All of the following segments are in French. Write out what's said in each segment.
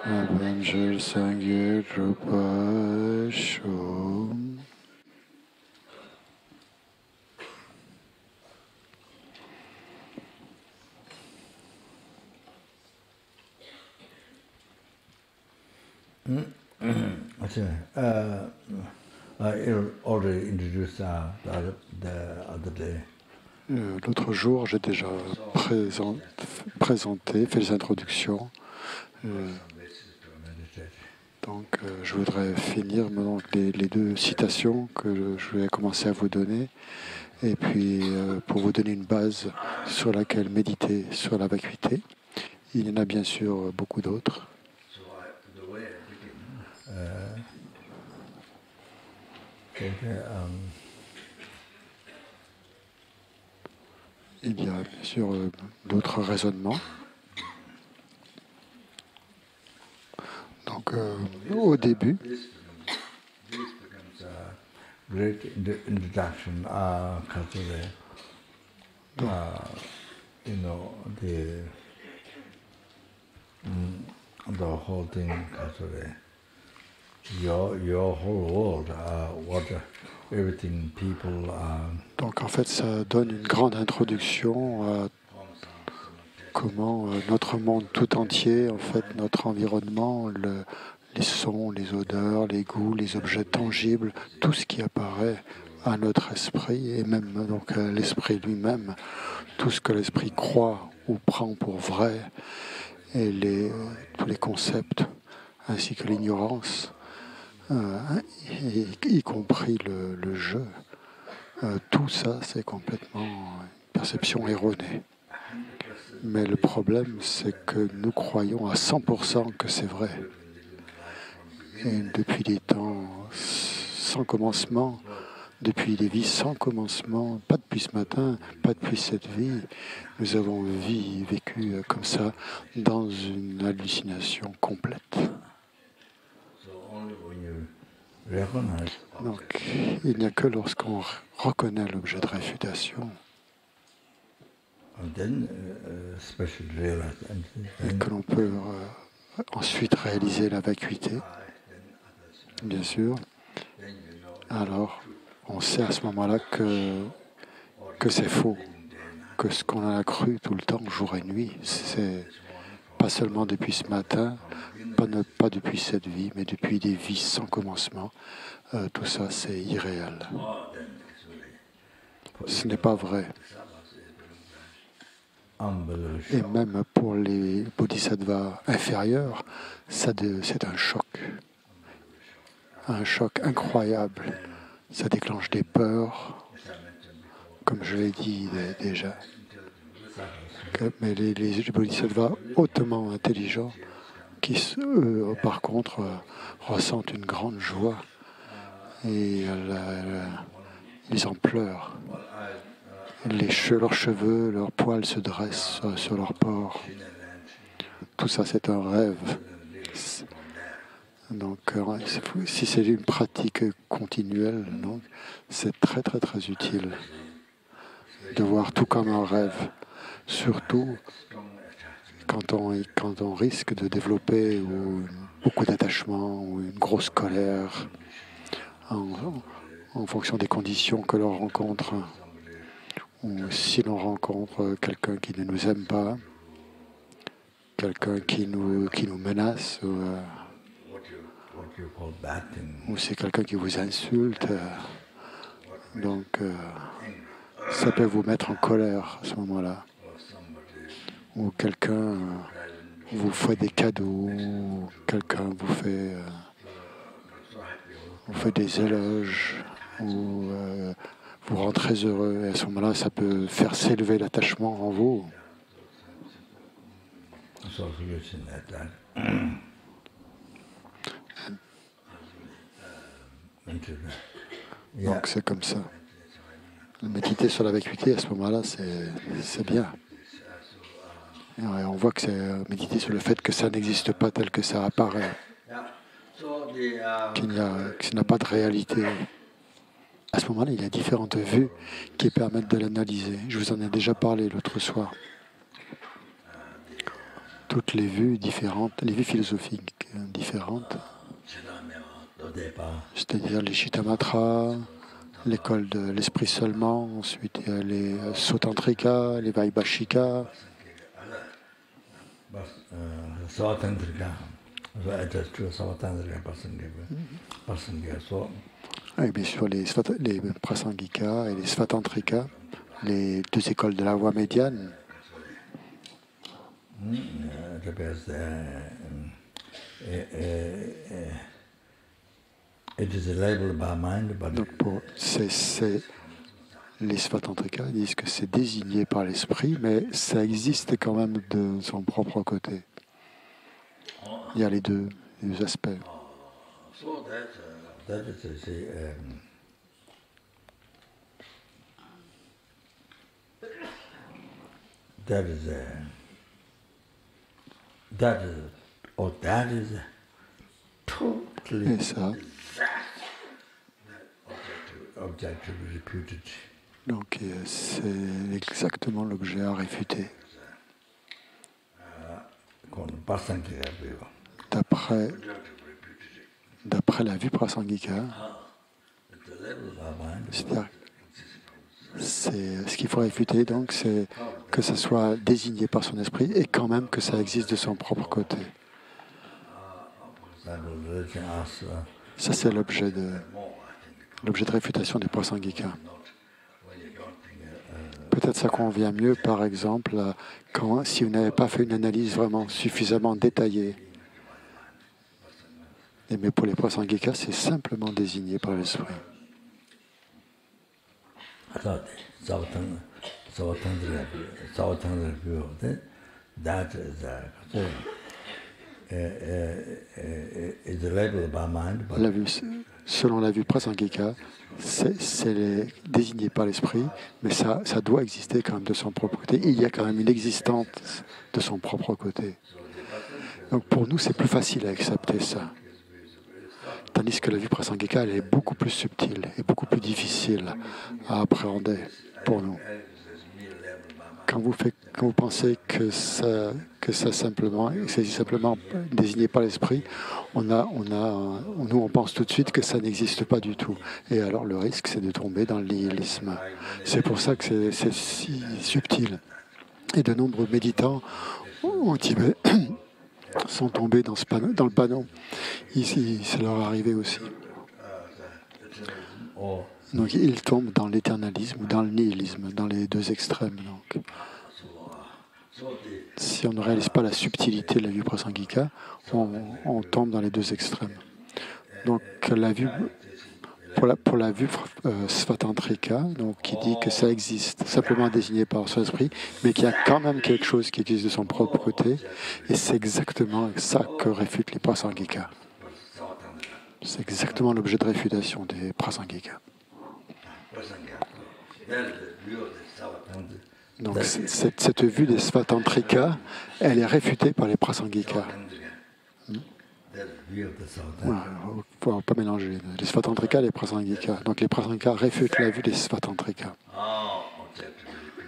Avenger Sangye Rupa Shom. Okay. I already introduced the other day. L'autre jour, j'ai déjà présenté, fait les introductions. Donc, je voudrais finir maintenant les deux citations que je vais commencer à vous donner. Et puis, pour vous donner une base sur laquelle méditer sur la vacuité. Il y en a bien sûr beaucoup d'autres. Il y a bien sûr d'autres raisonnements. Donc, au début, Great introduction, you know, the whole thing, your whole world, what everything people. Donc en fait, ça donne une grande introduction à comment notre monde tout entier, en fait, notre environnement, les sons, les odeurs, les goûts, les objets tangibles, tout ce qui apparaît à notre esprit et même donc l'esprit lui-même, tout ce que l'esprit croit ou prend pour vrai et tous les concepts ainsi que l'ignorance, y compris le jeu. Tout ça, c'est complètement une perception erronée. Mais le problème, c'est que nous croyons à 100% que c'est vrai. Et depuis des temps sans commencement, depuis des vies sans commencement, pas depuis ce matin, pas depuis cette vie, nous avons vécu comme ça dans une hallucination complète. Donc, il n'y a que lorsqu'on reconnaît l'objet de réfutation et que l'on peut ensuite réaliser la vacuité, bien sûr, alors on sait à ce moment-là que c'est faux, que ce qu'on a cru tout le temps, jour et nuit, c'est pas seulement depuis ce matin, pas depuis cette vie, mais depuis des vies sans commencement. Tout ça, c'est irréel. Ce n'est pas vrai. Et même pour les bodhisattvas inférieurs, c'est un choc incroyable. Ça déclenche des peurs, comme je l'ai dit déjà. Mais les bodhisattvas hautement intelligents, qui eux, par contre, ressentent une grande joie et ils en pleurent. Leurs cheveux, leurs poils se dressent sur leur port. Tout ça, c'est un rêve. Donc, si c'est une pratique continuelle, c'est très, très, très utile de voir tout comme un rêve. Surtout quand on risque de développer beaucoup d'attachement ou une grosse colère en fonction des conditions que l'on rencontre. Ou si l'on rencontre quelqu'un qui ne nous aime pas, quelqu'un qui nous menace, ou c'est quelqu'un qui vous insulte, donc ça peut vous mettre en colère à ce moment-là. Ou quelqu'un vous fait des cadeaux, ou quelqu'un vous fait des éloges, ou vous rend très heureux. Et à ce moment-là, ça peut faire s'élever l'attachement en vous. Donc c'est comme ça. Méditer sur la vacuité, à ce moment-là, c'est bien. Et on voit que c'est méditer sur le fait que ça n'existe pas tel que ça apparaît, que ça n'a pas de réalité. À ce moment-là, il y a différentes vues qui permettent de l'analyser. Je vous en ai déjà parlé l'autre soir. toutes les vues différentes, les vues philosophiques différentes, c'est-à-dire les Chittamatra, l'école de l'esprit seulement, ensuite il y a les Sotantrika, les Vaibhashika, et bien sûr les Prasangika et les Svatantrika, les deux écoles de la voie médiane. Donc les Svatantrika disent que c'est désigné par l'esprit, mais ça existe quand même de son propre côté. Il y a les deux aspects. Et ça, donc c'est exactement l'objet à réfuter. D'après la vue prasangika, c'est-à-dire ce qu'il faut réfuter, donc, c'est que ça soit désigné par son esprit et quand même que ça existe de son propre côté. Ça, c'est l'objet de réfutation du prasangika. Peut-être ça convient mieux, par exemple, si vous n'avez pas fait une analyse vraiment suffisamment détaillée. Mais pour les prasangika, c'est simplement désigné par l'esprit. Selon la vue prasangika, c'est désigné par l'esprit, mais ça doit exister quand même de son propre côté. Il y a quand même une existence de son propre côté. Donc pour nous, c'est plus facile à accepter ça. Tandis que la vue prasangika, elle est beaucoup plus subtile et beaucoup plus difficile à appréhender pour nous. Quand vous pensez que c'est simplement désigné par l'esprit, on pense tout de suite que ça n'existe pas du tout. Et alors le risque, c'est de tomber dans le nihilisme. C'est pour ça que c'est si subtil. Et de nombreux méditants au Tibet sont tombés dans le panneau. Ici, c'est leur arrivé aussi. Donc ils tombent dans l'éternalisme ou dans le nihilisme, dans les deux extrêmes. Donc, si on ne réalise pas la subtilité de la vue prasangika, on tombe dans les deux extrêmes. Donc la vue, pour la vue svatantrika, donc qui dit que ça existe simplement désigné par son esprit, mais qu'il y a quand même quelque chose qui existe de son propre côté, et c'est exactement ça que réfutent les prasangika. C'est exactement l'objet de réfutation des prasangika. Donc cette vue des svatantrika, elle est réfutée par les prasangika. Il ne faut pas mélanger les svatantrika et les prasangika. Donc les prasangika réfutent la vue des svatantrika.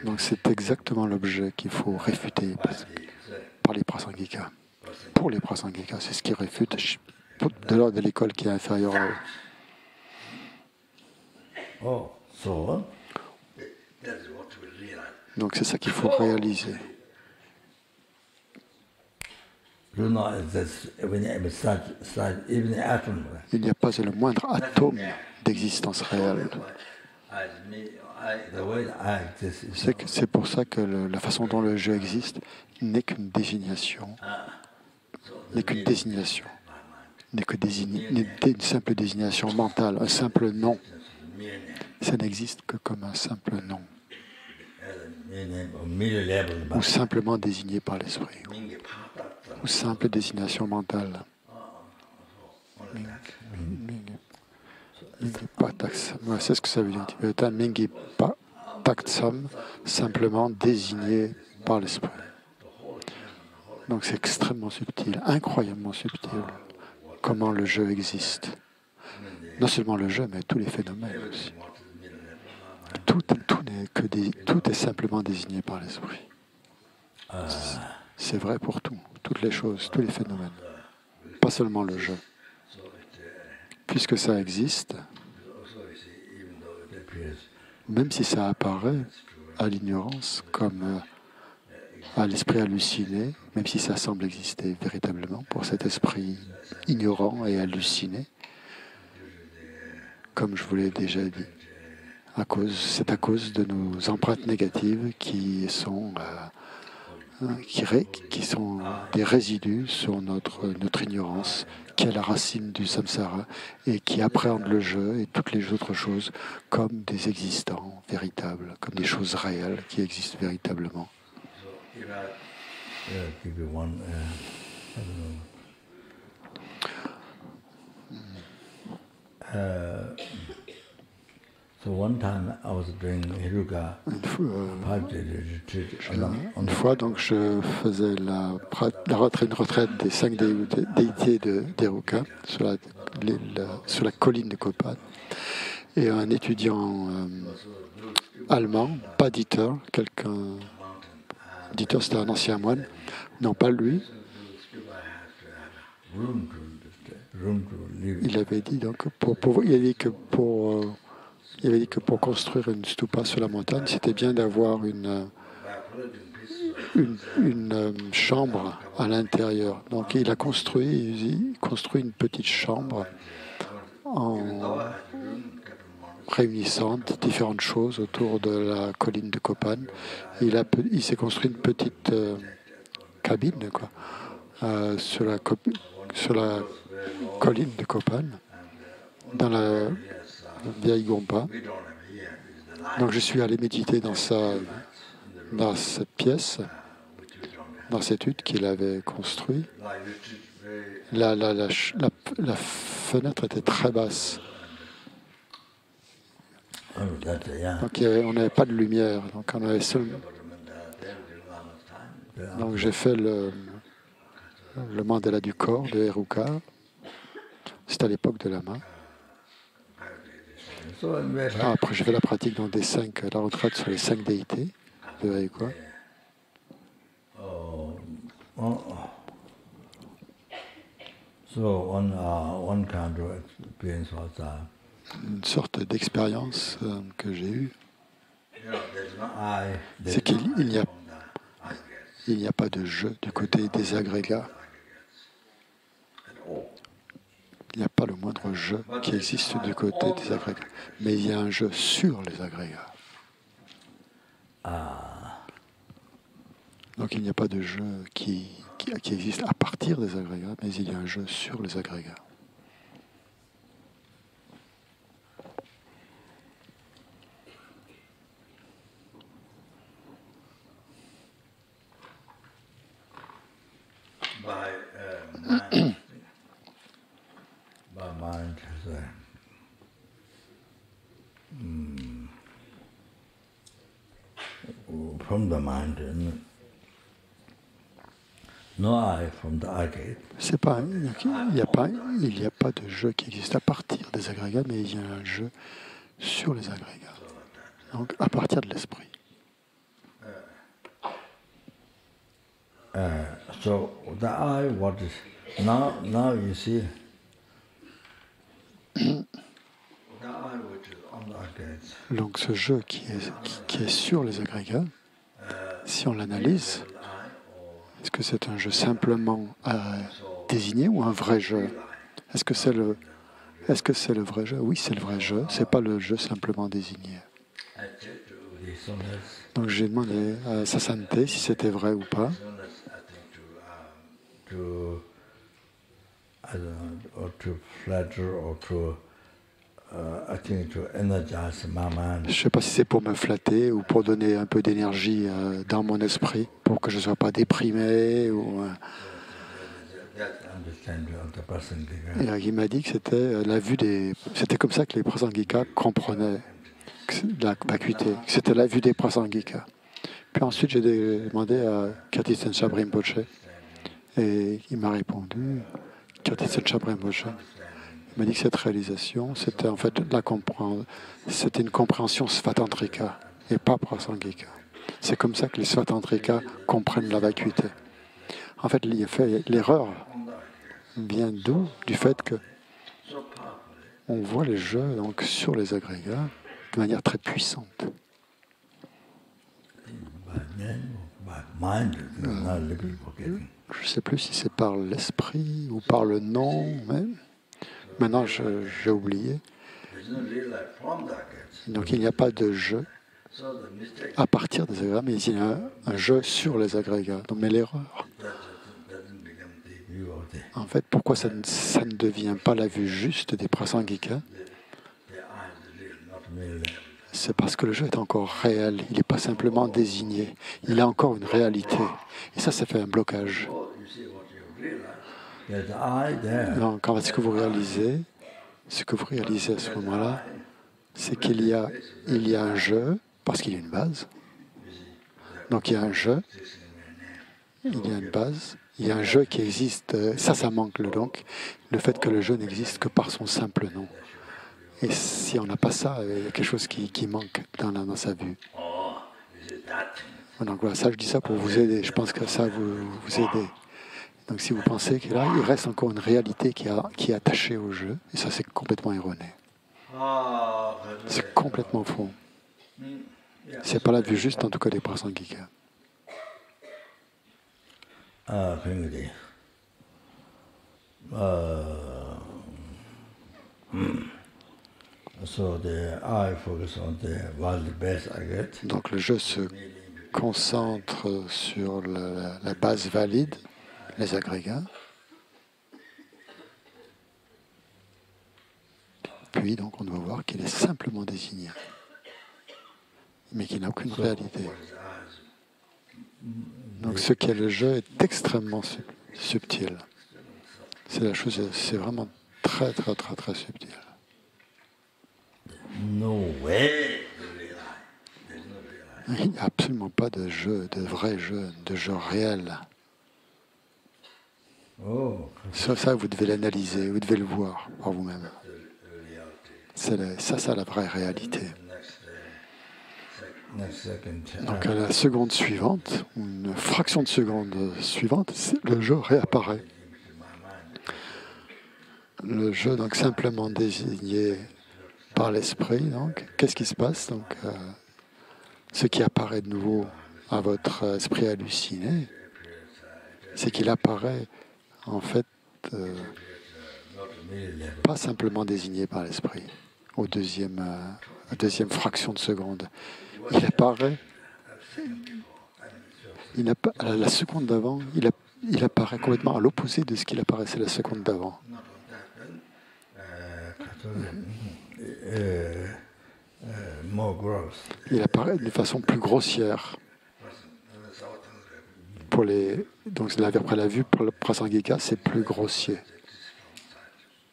Donc c'est exactement l'objet qu'il faut réfuter par les prasangika. Pour les prasangika, c'est ce qui réfute de l'ordre de l'école qui est inférieure à eux. Donc c'est ça qu'il faut réaliser. Il n'y a pas le moindre atome d'existence réelle. C'est pour ça que la façon dont le jeu existe n'est qu'une désignation. N'est qu'une désignation. N'est une simple désignation mentale, un simple nom. Ça n'existe que comme un simple nom. Ou simplement désigné par l'esprit. Ou simple désignation mentale. C'est ce que ça veut dire. Mingi Taksam, simplement désigné par l'esprit. Donc c'est extrêmement subtil, incroyablement subtil, comment le jeu existe. Non seulement le jeu, mais tous les phénomènes aussi. Tout est simplement désigné par l'esprit. C'est vrai pour tout, toutes les choses, tous les phénomènes, pas seulement le jeu. Puisque ça existe, même si ça apparaît à l'ignorance comme à l'esprit halluciné, même si ça semble exister véritablement pour cet esprit ignorant et halluciné, comme je vous l'ai déjà dit, c'est à cause de nos empreintes négatives qui sont des résidus sur notre ignorance, qui est la racine du samsara et qui appréhende le jeu et toutes les autres choses comme des existants véritables, comme des choses réelles qui existent véritablement. Une fois, donc, je faisais une retraite des 5 déités d'Heruka sur la colline de Kopan. Et un étudiant allemand, pas Dieter, Dieter c'était un ancien moine, non pas lui, il avait dit donc il avait dit que pour construire une stupa sur la montagne, c'était bien d'avoir une chambre à l'intérieur. Donc il a construit une petite chambre en réunissant différentes choses autour de la colline de Kopan. Il s'est construit une petite cabine sur la colline de Kopan, dans la vieille Gompa. Donc je suis allé méditer dans cette pièce, dans cette hutte qu'il avait construite. La fenêtre était très basse. Donc on n'avait pas de lumière, donc on avait seulement. Donc j'ai fait le mandala du corps de Heruka. C'était à l'époque de Lama. Après j'ai fait la pratique dans la retraite sur les 5 déités de Heruka. Une sorte d'expérience que j'ai eue, c'est qu'il n'y a pas de jeu du côté des agrégats. Il n'y a pas le moindre jeu qui existe du côté des agrégats. Mais il y a un jeu sur les agrégats. Donc il n'y a pas de jeu qui existe à partir des agrégats, mais il y a un jeu sur les agrégats. From the mind, no I from the agate. Il n'y a pas de jeu qui existe à partir des agrégats, mais il y a un jeu sur les agrégats. Donc à partir de l'esprit. So the I, what is now you see. Donc ce jeu qui est sur les agrégats, si on l'analyse, est-ce que c'est un jeu simplement désigné ou un vrai jeu? Est-ce que c'est le vrai jeu? Oui, c'est le vrai jeu. C'est pas le jeu simplement désigné. Donc j'ai demandé à Sasante si c'était vrai ou pas. Je ne sais pas si c'est pour me flatter ou pour donner un peu d'énergie dans mon esprit, pour que je ne sois pas déprimé. Et il m'a dit que c'était comme ça que les prasangikas comprenaient la vacuité, que c'était la vue des prasangikas. Puis ensuite, j'ai demandé à Kirtisen Shabra Rinpoche, et il m'a répondu, Kirtisen Shabra Rinpoche. Il m'a dit que cette réalisation, c'était en fait c'était une compréhension svatantrika et pas prasangika. C'est comme ça que les svatantrika comprennent la vacuité. En fait, l'erreur vient d'où? Du fait que on voit les jeux donc, sur les agrégats de manière très puissante. Je ne sais plus si c'est par l'esprit ou par le nom. Mais maintenant, j'ai oublié. Donc, il n'y a pas de jeu à partir des agrégats, mais il y a un jeu sur les agrégats. Donc, mais l'erreur, en fait, pourquoi ça ne devient pas la vue juste des prasangika? C'est parce que le jeu est encore réel. Il n'est pas simplement désigné. Il a encore une réalité. Et ça fait un blocage. Donc, en fait, ce que vous réalisez à ce moment-là, c'est qu'il y a un jeu, parce qu'il y a une base. Donc, il y a un jeu, il y a une base, il y a un jeu qui existe. Ça manque donc. Le fait que le jeu n'existe que par son simple nom. Et si on n'a pas ça, il y a quelque chose qui manque dans sa vue. Donc voilà, ça, je dis ça pour vous aider. Je pense que ça vous aider. Donc si vous pensez que là, il reste encore une réalité qui est attachée au jeu, et ça, c'est complètement erroné. C'est complètement faux. C'est pas la vue juste, en tout cas, des prasangika. Donc le jeu se concentre sur la base valide, les agrégats. Puis donc on doit voir qu'il est simplement désigné, mais qu'il n'a aucune réalité. Donc ce qu'est le jeu est extrêmement subtil. C'est la chose, c'est vraiment très très très très subtil. Il n'y a absolument pas de jeu, de vrai jeu, de jeu réel. Ça, vous devez l'analyser, vous devez le voir par vous-même. C'est la vraie réalité. Donc à la seconde suivante, une fraction de seconde suivante, le jeu réapparaît. Le jeu, donc simplement désigné par l'esprit. Donc, qu'est-ce qui se passe? Donc, ce qui apparaît de nouveau à votre esprit halluciné, c'est qu'il apparaît en fait pas simplement désigné par l'esprit au deuxième fraction de seconde. Il apparaît, la seconde d'avant, il apparaît complètement à l'opposé de ce qu'il apparaissait la seconde d'avant. Il apparaît de façon plus grossière. Donc après la vue, pour le prasangika, c'est plus grossier.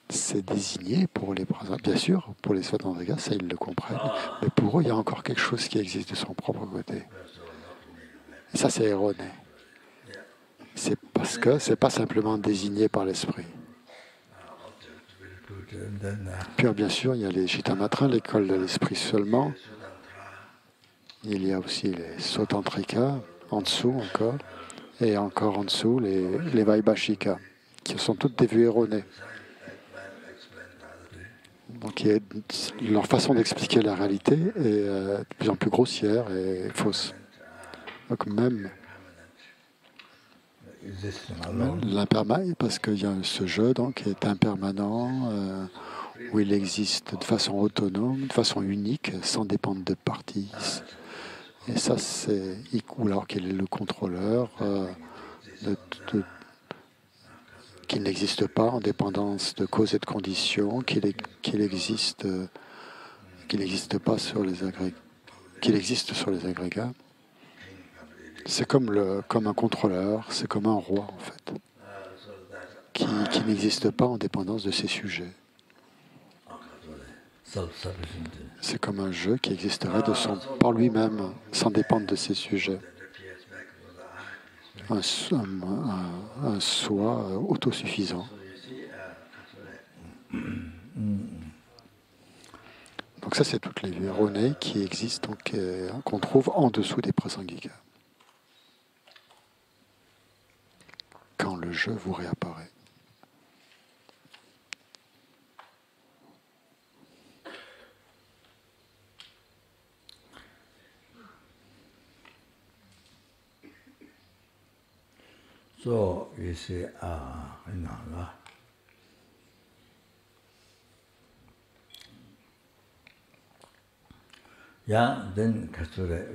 C'est désigné pour les prasangika, bien sûr, pour les svatandrika, ça ils le comprennent. Mais pour eux, il y a encore quelque chose qui existe de son propre côté. Et ça, c'est erroné. C'est parce que c'est pas simplement désigné par l'esprit. Puis bien sûr, il y a les Chittamatras, l'école de l'esprit seulement. Il y a aussi les Sotantrika, en dessous encore. Et encore en dessous, les Vaibhashika, qui sont toutes des vues erronées. Donc leur façon d'expliquer la réalité est de plus en plus grossière et fausse. Donc même l'impermanent, parce qu'il y a ce jeu donc, qui est impermanent, où il existe de façon autonome, de façon unique, sans dépendre de parties. Et ça, c'est ou alors qu'il est le contrôleur qu'il n'existe pas en dépendance de causes et de conditions, qu'il existe pas sur les agrégats, qu'il existe sur les agrégats. C'est comme un contrôleur, c'est comme un roi en fait, qui n'existe pas en dépendance de ses sujets. C'est comme un jeu qui existerait par lui-même, sans dépendre de ses sujets. Un soi autosuffisant. Donc ça, c'est toutes les vues erronées qui existent, qu'on trouve en dessous des prasangika. quand le je vous réapparaît. So you see, yeah, then Kasture,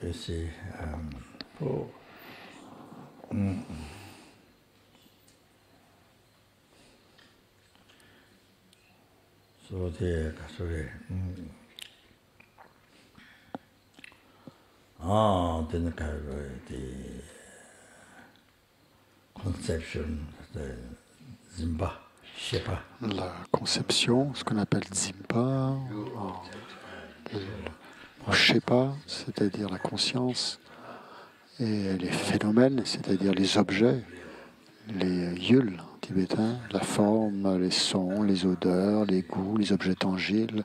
you see, so the Kasture, then the conception, the Zimba, Shepa. La conception, ce qu'on appelle Zimpa, ou Shepa, c'est-à-dire la conscience, et les phénomènes, c'est-à-dire les objets, les yul tibétains, la forme, les sons, les odeurs, les goûts, les objets tangibles,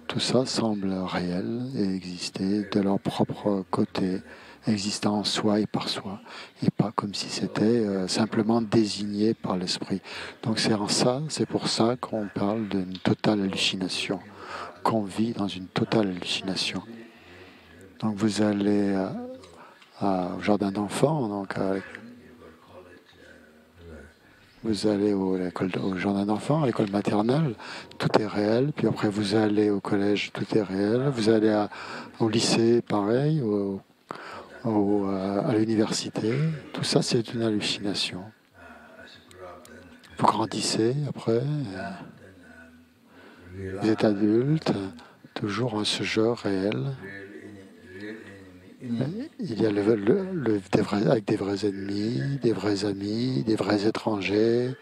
tout ça semble réel et exister de leur propre côté, existant en soi et par soi, et pas comme si c'était simplement désigné par l'esprit. Donc c'est pour ça qu'on parle d'une totale hallucination, qu'on vit dans une totale hallucination. Donc vous allez au jardin d'enfants, donc vous allez au jardin d'enfants, à l'école maternelle, tout est réel. Puis après, vous allez au collège, tout est réel. Vous allez au lycée, pareil, à l'université. Tout ça, c'est une hallucination. Vous grandissez après, vous êtes adulte, toujours en ce jeu réel. Il y a avec des vrais ennemis, des vrais amis, des vrais étrangers.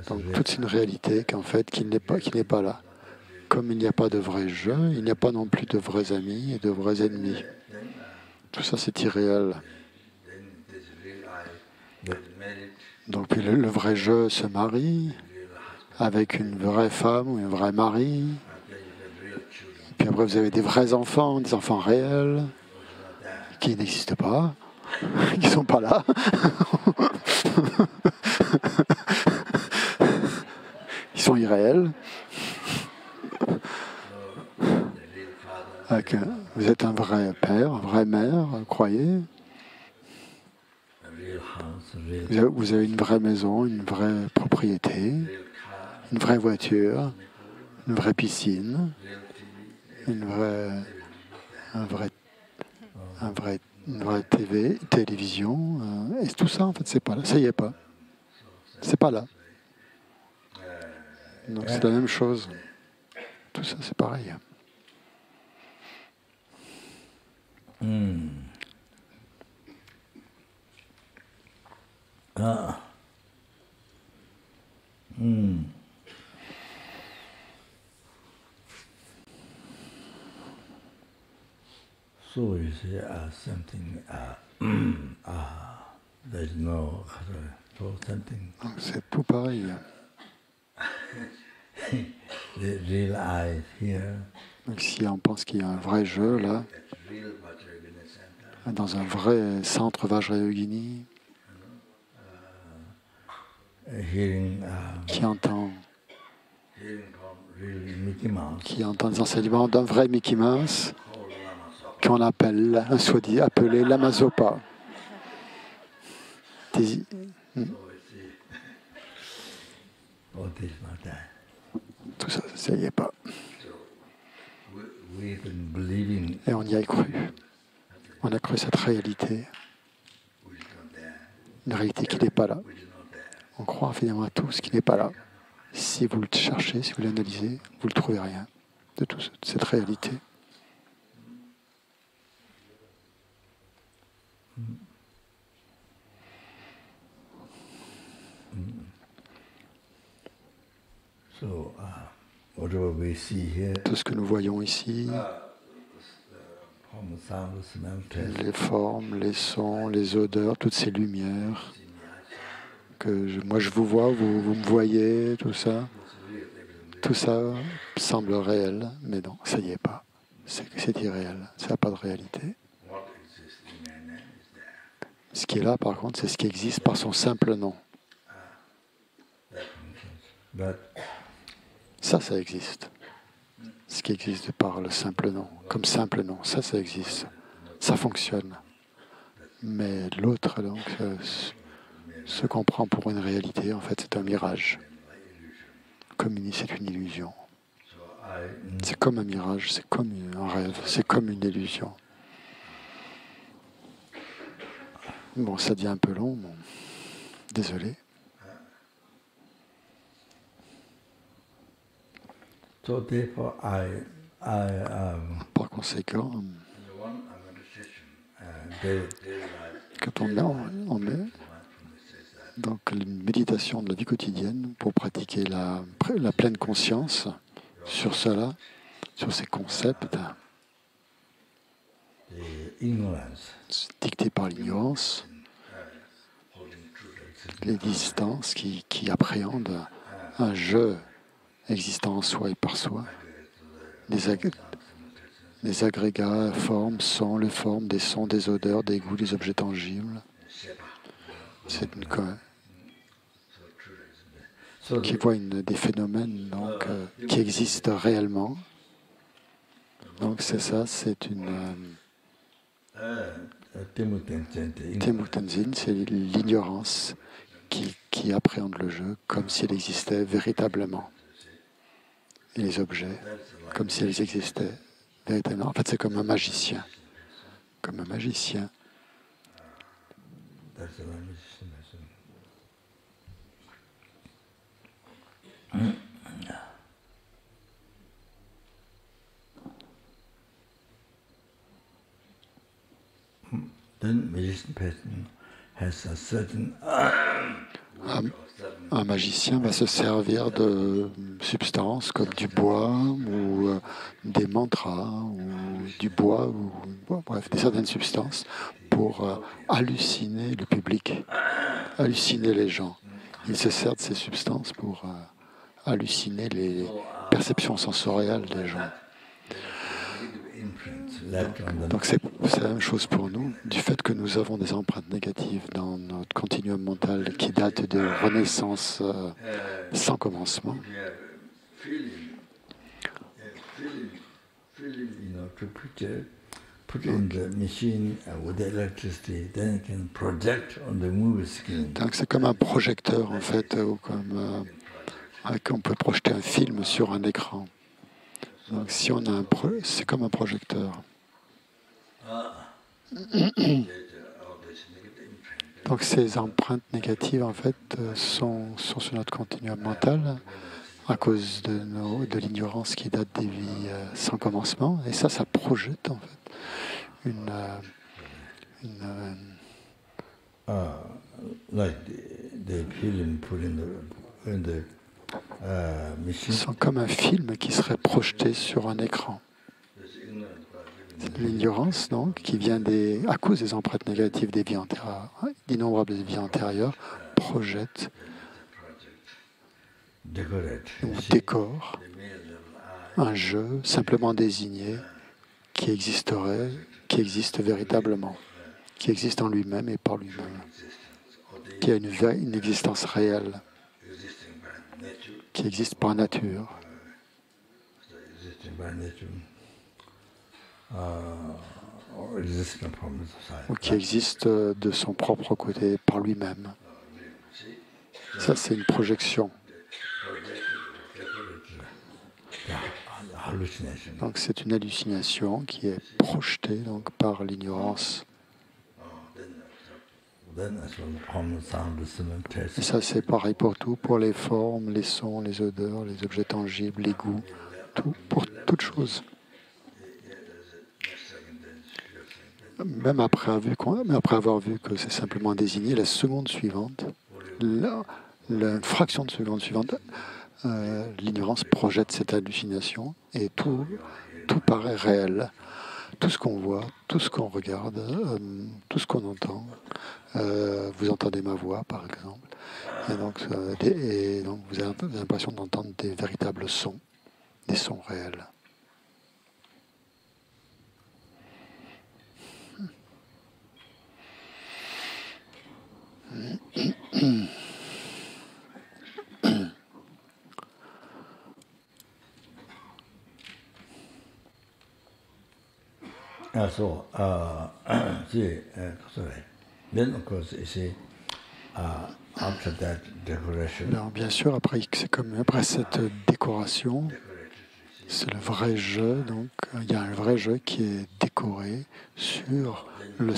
Donc toute une réalité qu'en fait qui n'est pas là. Comme il n'y a pas de vrai jeu, il n'y a pas non plus de vrais amis et de vrais ennemis. Tout ça c'est irréel. Donc puis le vrai jeu se marie avec une vraie femme ou un vrai mari. Puis après, vous avez des vrais enfants, des enfants réels, qui n'existent pas, qui ne sont pas là. Ils sont irréels. Vous êtes un vrai père, une vraie mère, croyez. Vous avez une vraie maison, une vraie propriété, une vraie voiture, une vraie piscine, une vraie télévision, et tout ça en fait c'est pas là, ça y est pas, c'est pas là. Donc c'est la même chose. Tout ça c'est pareil. So you see, something, there's no so something. C'est tout pareil. The real I here. Donc si on pense qu'il y a un vrai jeu là, dans un vrai centre Vajrayogini, qui entend les enseignements d'un vrai Mickey Mouse, qu'on appelle, appelé Lamazopa. Tout ça, ça y est pas. Et on y a cru. On a cru cette réalité. Une réalité qui n'est pas là. On croit finalement à tout ce qui n'est pas là. Si vous le cherchez, si vous l'analysez, vous ne trouvez rien de toute cette réalité. So, whatever we see here, tout ce que nous voyons ici, les formes, les sons, les odeurs, toutes ces lumières, moi je vous vois, vous me voyez, tout ça semble réel, mais non, ça y est pas. c'est irréel, ça n'a pas de réalité. Ce qui est là, par contre, c'est ce qui existe par son simple nom. Ça existe. Ce qui existe par le simple nom, comme simple nom, ça existe. Ça fonctionne. Mais l'autre, donc, ce qu'on prend pour une réalité, en fait, c'est un mirage. C'est une illusion. C'est comme un mirage, c'est comme un rêve, c'est comme une illusion. Bon, ça devient un peu long, bon. Désolé. So therefore, Par conséquent, quand on met donc une méditation de la vie quotidienne pour pratiquer la pleine conscience sur cela, sur ces concepts dictés par l'ignorance, les distances qui appréhendent un jeu existant en soi et par soi, des agrégats, formes, sons, les formes, des sons, des odeurs, des goûts, des objets tangibles. C'est une qui voit des phénomènes donc, qui existent réellement. Donc c'est ça, c'est une Temu Tenzin, c'est l'ignorance qui appréhende le jeu comme s'il existait véritablement. Et les objets comme si elles existaient véritablement. En fait, c'est comme un magicien. Comme un magicien. Then magician person has a certain un magicien va se servir de substances comme du bois ou des mantras ou du bois ou bref, des certaines substances pour halluciner le public, halluciner les gens. Il se sert de ces substances pour halluciner les perceptions sensorielles des gens. Donc c'est la même chose pour nous, du fait que nous avons des empreintes négatives dans notre continuum mental qui date de renaissance sans commencement. Donc c'est comme un projecteur en fait, ou comme on peut projeter un film sur un écran. Donc si on a c'est comme un projecteur. Donc ces empreintes négatives en fait sont sur notre continuum mental à cause de l'ignorance qui date des vies sans commencement, et ça projette en fait sont comme un film qui serait projeté sur un écran. L'ignorance, donc, qui vient à cause des empreintes négatives des vies antérieures, d'innombrables vies antérieures, projette ou décore un jeu simplement désigné qui existe véritablement, qui existe en lui-même et par lui-même, qui a une existence réelle, qui existe par nature. Ou qui existe de son propre côté, par lui-même. Ça, c'est une projection. Donc, c'est une hallucination qui est projetée donc, par l'ignorance. Et ça, c'est pareil pour tout, pour les formes, les sons, les odeurs, les objets tangibles, les goûts, tout, pour toute chose. Même après avoir vu que c'est simplement désigné, la seconde suivante, la fraction de seconde suivante, l'ignorance projette cette hallucination et tout paraît réel. Tout ce qu'on voit, tout ce qu'on regarde, tout ce qu'on entend. Vous entendez ma voix, par exemple, et donc vous avez l'impression d'entendre des véritables sons, des sons réels. So, sorry. Then, of course, you see, after that decoration, Alors, bien sûr, après, c'est comme après cette décoration, c'est le vrai jeu. Donc, il y a un vrai jeu qui est décoré sur le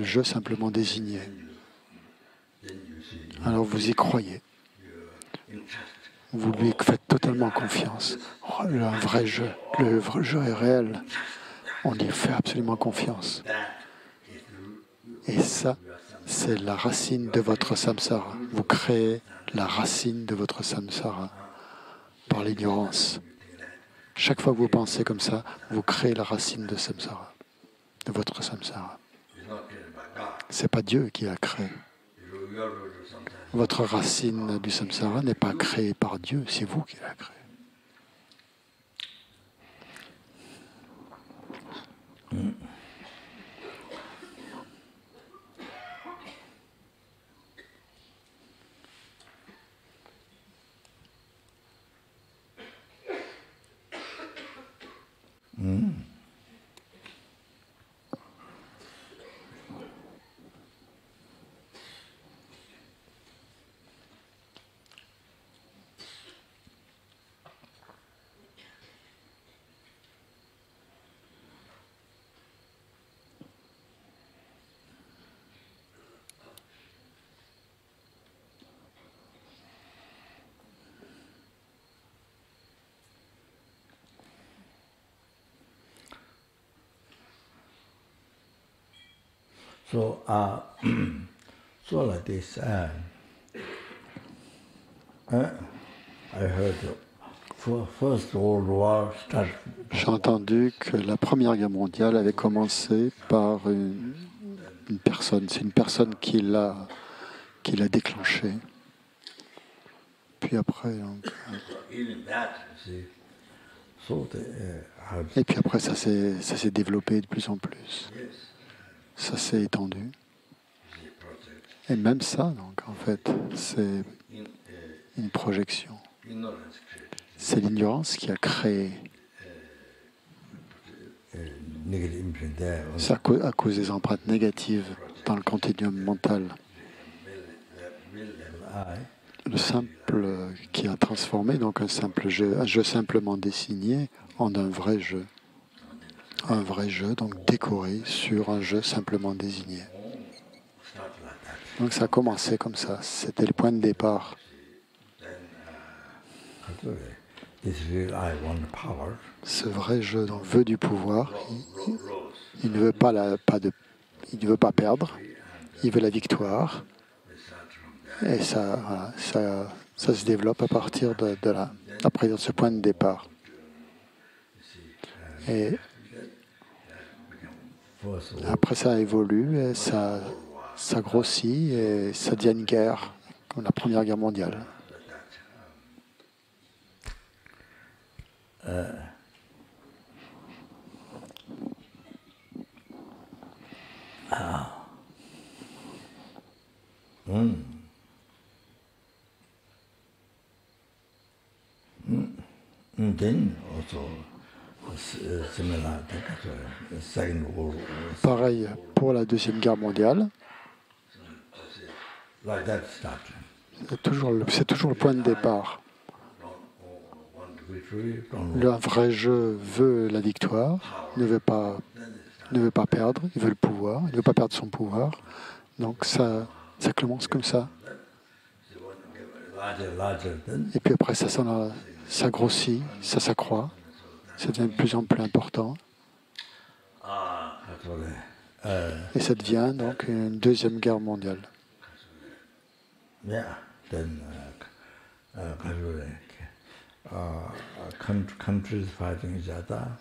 jeu simplement désigné. Alors, vous y croyez. Vous lui faites totalement confiance. Oh, un vrai jeu. Le vrai jeu est réel. On y fait absolument confiance. Et ça, c'est la racine de votre samsara. Vous créez la racine de votre samsara par l'ignorance. Chaque fois que vous pensez comme ça, vous créez la racine de samsara, de votre samsara. C'est pas Dieu qui l'a créé. Votre racine du samsara n'est pas créée par Dieu, c'est vous qui la créée. so, so like this, I heard first World War started. J'ai entendu que la Première Guerre mondiale avait commencé par une personne. C'est une personne qui l'a déclenchée. Puis après, donc, et puis après, ça s'est développé de plus en plus. Ça s'est étendu. Et même ça, donc, en fait, c'est une projection. C'est l'ignorance qui a créé. C'est à cause des empreintes négatives dans le continuum mental. Le simple qui a transformé donc un jeu simplement dessiné en un vrai jeu. Un vrai jeu, donc décoré sur un jeu simplement désigné. Donc ça a commencé comme ça, c'était le point de départ. Ce vrai jeu donc, veut du pouvoir, il ne veut pas, il ne veut pas perdre, il veut la victoire. Et ça se développe à partir de là, après de ce point de départ. Et après, ça évolue, et ça grossit, et ça devient une guerre, comme la Première Guerre mondiale. Then also similar to the Second World War. Pareil pour la Deuxième Guerre mondiale. Like that started. C'est toujours le point de départ. Le vrai jeu veut la victoire, ne veut pas perdre, il veut le pouvoir, il ne veut pas perdre son pouvoir. Donc ça commence comme ça. Et puis après, ça grossit, ça s'accroît, ça devient de plus en plus important. Et ça devient donc une Deuxième Guerre mondiale.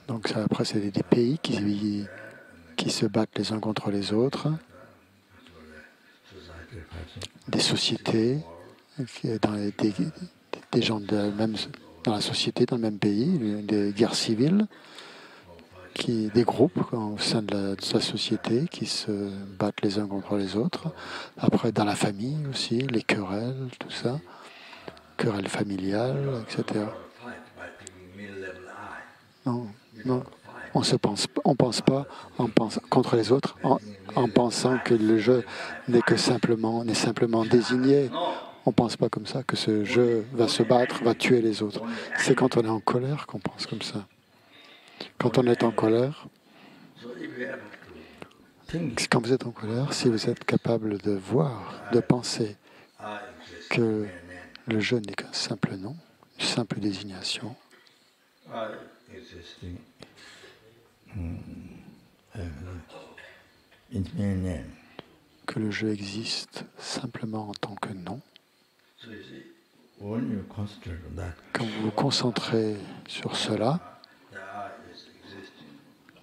Donc ça, après, c'est des pays qui se battent les uns contre les autres, des sociétés, des gens dans la société, dans le même pays, des guerres civiles, des groupes au sein de la société qui se battent les uns contre les autres. Après, dans la famille aussi, les querelles, tout ça, querelles familiales, etc. Non, on pense pas contre les autres en pensant que le jeu n'est simplement désigné. On ne pense pas comme ça, que ce jeu va se battre, va tuer les autres. C'est quand on est en colère qu'on pense comme ça. Quand on est en colère, quand vous êtes en colère, si vous êtes capable de voir, de penser que le jeu n'est qu'un simple nom, une simple désignation, que le jeu existe simplement en tant que nom, quand vous vous concentrez sur cela,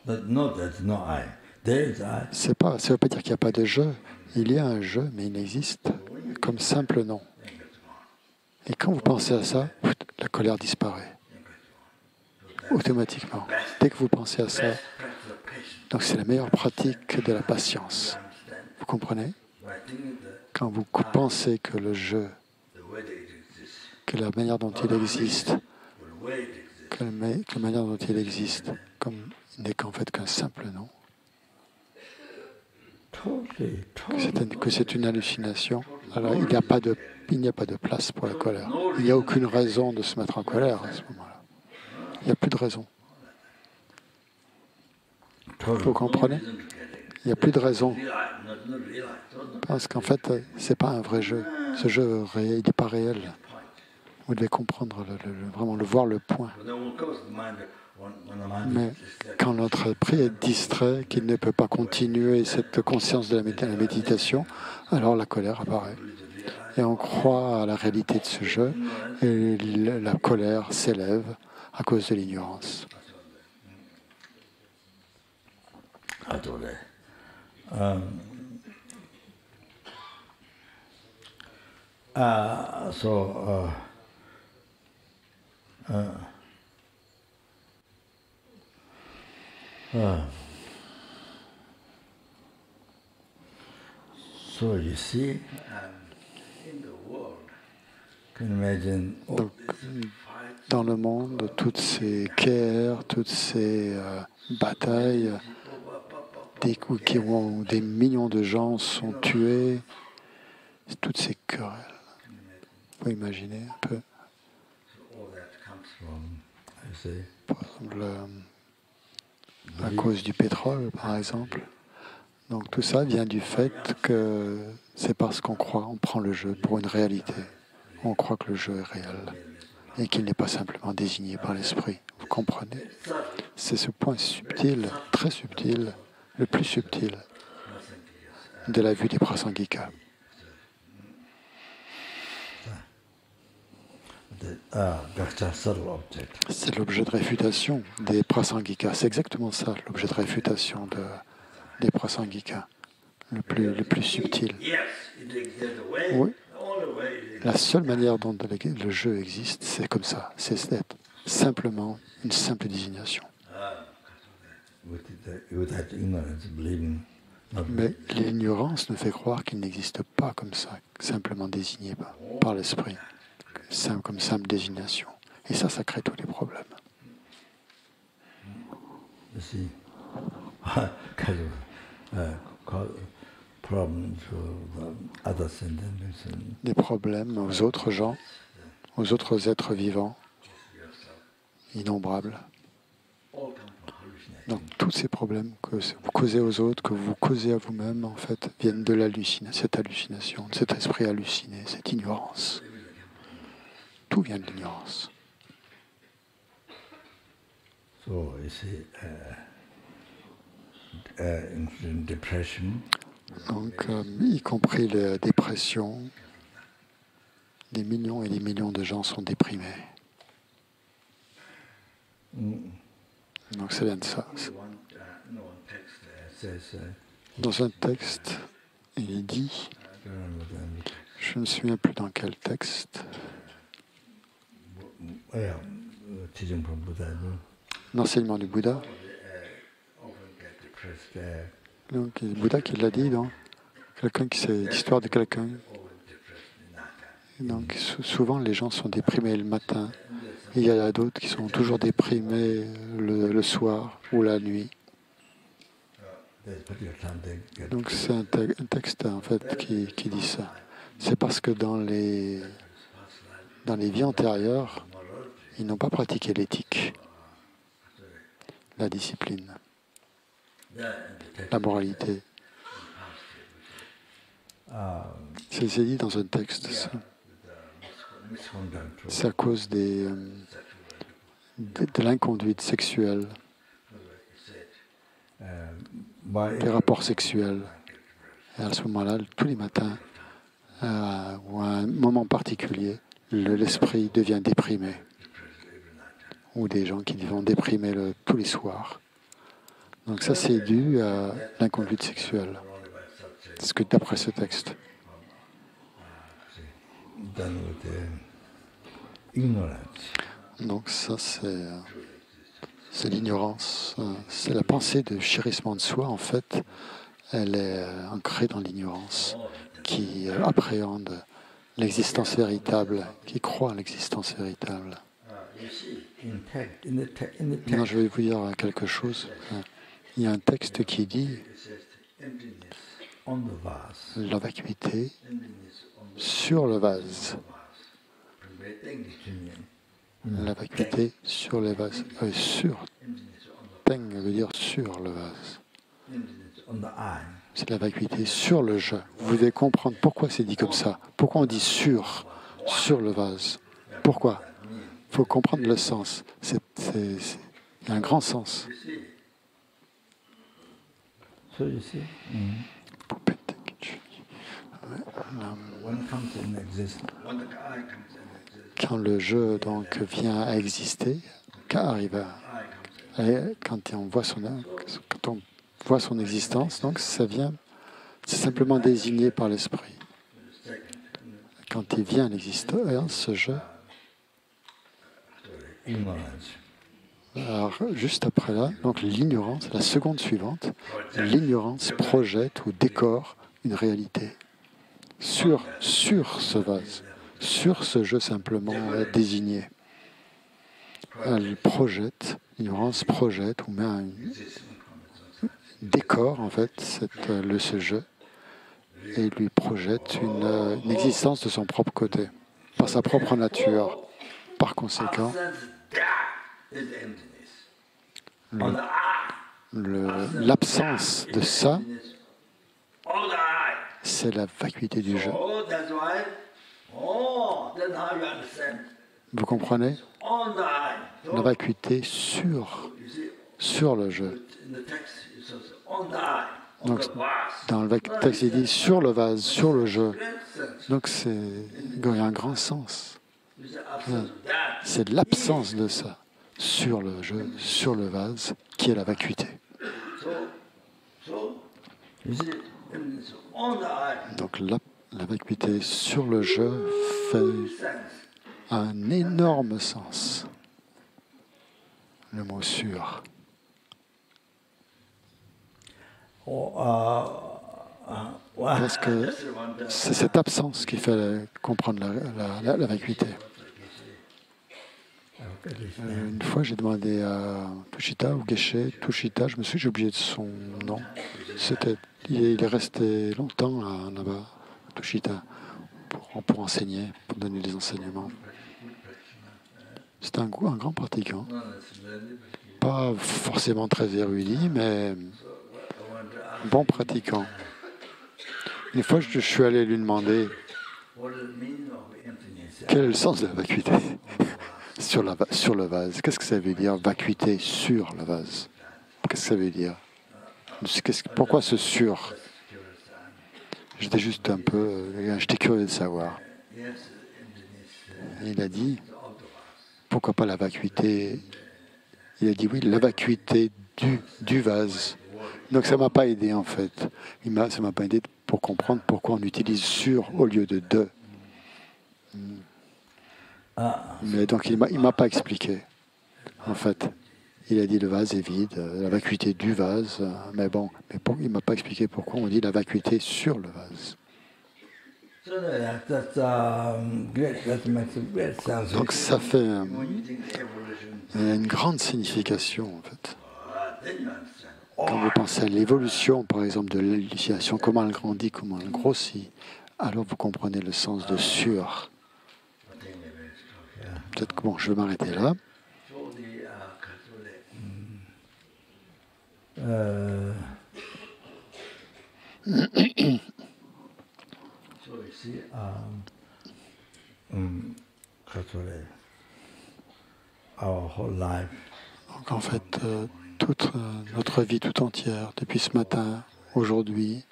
ça ne veut pas dire qu'il n'y a pas de jeu. Il y a un jeu, mais il existe comme simple nom. Et quand vous pensez à ça, la colère disparaît automatiquement. Dès que vous pensez à ça, donc c'est la meilleure pratique de la patience. Vous comprenez? Quand vous pensez que le jeu, que la manière dont il existe, que la manière dont il existe, comme il n'est qu'en fait qu'un simple nom, que c'est une hallucination, alors il n'y a pas de place pour la colère. Il n'y a aucune raison de se mettre en colère à ce moment-là. Il n'y a plus de raison. Vous comprenez? Il n'y a plus de raison. Parce qu'en fait, ce n'est pas un vrai jeu. Ce jeu, il n'est pas réel. Vous devez comprendre, vraiment voir le point. Mais quand notre esprit est distrait, qu'il ne peut pas continuer cette conscience de la méditation, alors la colère apparaît. Et on croit à la réalité de ce jeu, et la colère s'élève à cause de l'ignorance. So you see, donc, dans le monde, toutes ces guerres, toutes ces batailles, où des millions de gens sont tués, toutes ces querelles. Vous pouvez imaginer un peu. Par exemple, à cause du pétrole, par exemple. Donc tout ça vient du fait que c'est parce qu'on croit, on prend le jeu pour une réalité. On croit que le jeu est réel et qu'il n'est pas simplement désigné par l'esprit. Vous comprenez? C'est ce point subtil, très subtil, le plus subtil de la vue des prasangikas. C'est l'objet de réfutation des prasangikas. C'est exactement ça, l'objet de réfutation des prasangikas, le plus subtil. Oui. La seule manière dont le jeu existe, c'est comme ça. C'est simplement une simple désignation. Mais l'ignorance nous fait croire qu'il n'existe pas comme ça, simplement désigné par l'esprit, comme simple désignation. Et ça crée tous les problèmes. Des problèmes aux autres gens, aux autres êtres vivants, innombrables. Donc tous ces problèmes que vous causez aux autres, que vous causez à vous-même, en fait, viennent de cette hallucination, de cet esprit halluciné, cette ignorance. Tout vient de l'ignorance. Donc, y compris la dépression, des millions et des millions de gens sont déprimés. Donc ça vient de ça. Dans un texte, il dit, je ne me souviens plus dans quel texte, l'enseignement du Bouddha. Donc, le Bouddha qui l'a dit, donc, c'est l'histoire de quelqu'un. Donc, souvent, les gens sont déprimés le matin Il y en a d'autres qui sont toujours déprimés le soir ou la nuit. Donc c'est un texte en fait qui dit ça. C'est parce que dans les vies antérieures, ils n'ont pas pratiqué l'éthique, la discipline, la moralité. C'est dit dans un texte. C'est à cause de l'inconduite sexuelle, des rapports sexuels. Et à ce moment-là, tous les matins, ou à un moment particulier, l'esprit devient déprimé. Ou des gens qui vont déprimer tous les soirs. Donc ça, c'est dû à l'inconduite sexuelle. C'est ce que d'après ce texte. Donc ça, c'est l'ignorance. C'est la pensée de chérissement de soi, en fait. Elle est ancrée dans l'ignorance, qui appréhende l'existence véritable, qui croit à l'existence véritable. Non, je vais vous dire quelque chose. Il y a un texte qui dit la vacuité sur le vase. La vacuité sur les vases. Sur. Teng veut dire sur le vase. C'est la vacuité sur le je. Vous devez comprendre pourquoi c'est dit comme ça. Pourquoi on dit sur le vase. Pourquoi? Il faut comprendre le sens. Il y a un grand sens. Quand le jeu donc vient à exister, quand on voit son existence, donc ça vient, c'est simplement désigné par l'esprit. Quand il vient à l'existence, ce jeu. Alors, juste après là, donc l'ignorance, la seconde suivante, l'ignorance projette ou décore une réalité sur ce vase, sur ce jeu simplement désigné. Elle projette, l'ignorance projette ou met un décor en fait ce jeu et lui projette une existence de son propre côté, par sa propre nature. Par conséquent, l'absence de ça, c'est la vacuité du jeu. Vous comprenez? La vacuité sur le jeu. Donc, dans le texte, il dit sur le vase, sur le jeu. Donc, il y a un grand sens. C'est l'absence de ça sur le jeu, sur le vase, qui est la vacuité. Donc la vacuité sur le jeu fait un énorme sens. Le mot sur. Parce que c'est cette absence qui fait comprendre la vacuité. Une fois, j'ai demandé à Tushita ou Geshe, Tushita, j'ai oublié de son nom. Il est resté longtemps là-bas, Tushita, pour enseigner, pour donner des enseignements. C'est un grand pratiquant. Pas forcément très érudit, mais bon pratiquant. Une fois, je suis allé lui demander quel est le sens de la vacuité sur le vase. Qu'est-ce que ça veut dire, vacuité sur le vase? Qu'est-ce que ça veut dire? Pourquoi ce sur? J'étais juste j'étais curieux de savoir. Et il a dit, pourquoi pas la vacuité? Il a dit oui, la vacuité du vase. Donc ça ne m'a pas aidé en fait. Ça ne m'a pas aidé pour comprendre pourquoi on utilise sur au lieu de. Mais donc il m'a pas expliqué. En fait, il a dit le vase est vide, la vacuité du vase. Mais il m'a pas expliqué pourquoi on dit la vacuité sur le vase. Donc ça fait une grande signification en fait. Quand vous pensez à l'évolution, par exemple, de l'hallucination, comment elle grandit, comment elle grossit, alors vous comprenez le sens de sur. Peut-être que bon, je vais m'arrêter là. Donc en fait, toute notre vie tout entière, depuis ce matin, aujourd'hui,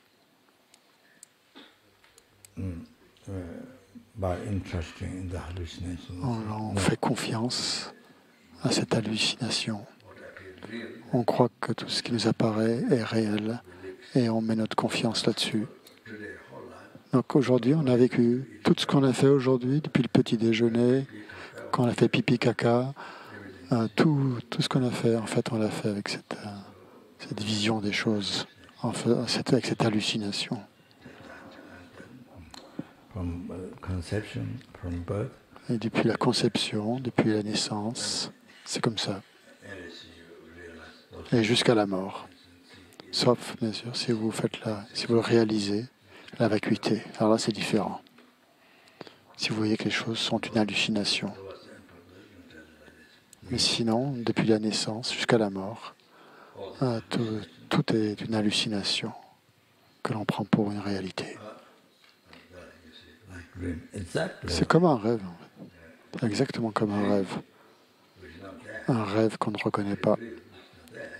on fait confiance à cette hallucination. On croit que tout ce qui nous apparaît est réel et on met notre confiance là-dessus. Donc aujourd'hui, on a vécu tout ce qu'on a fait aujourd'hui, depuis le petit déjeuner, quand on a fait pipi caca, tout ce qu'on a fait, en fait, on l'a fait avec cette vision des choses, avec cette hallucination. Et depuis la conception, depuis la naissance, c'est comme ça. Et jusqu'à la mort. Sauf, bien sûr, si vous le réalisez, la vacuité. Alors là, c'est différent. Si vous voyez que les choses sont une hallucination. Mais sinon, depuis la naissance jusqu'à la mort, tout est une hallucination que l'on prend pour une réalité. C'est comme un rêve, en fait. Exactement comme un rêve. Un rêve qu'on ne reconnaît pas.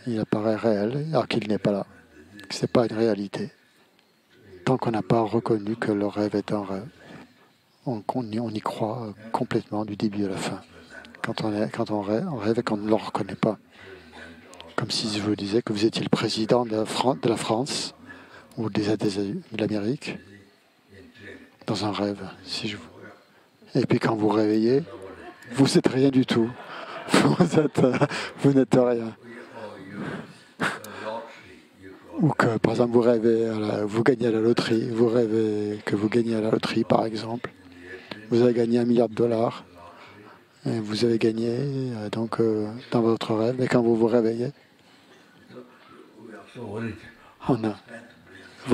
Il apparaît réel alors qu'il n'est pas là. Ce n'est pas une réalité. Tant qu'on n'a pas reconnu que le rêve est un rêve, on y croit complètement du début à la fin. Quand on rêve et qu'on ne le reconnaît pas. Comme si je vous disais que vous étiez le président de la France ou de l'Amérique dans un rêve. Et puis quand vous réveillez, vous n'êtes rien du tout. Vous n'êtes rien. Ou que, par exemple, vous rêvez, vous gagnez à la loterie, vous rêvez que vous gagnez à la loterie, par exemple. Vous avez gagné $1 milliard. Et vous avez gagné dans votre rêve. Mais quand vous vous réveillez, vous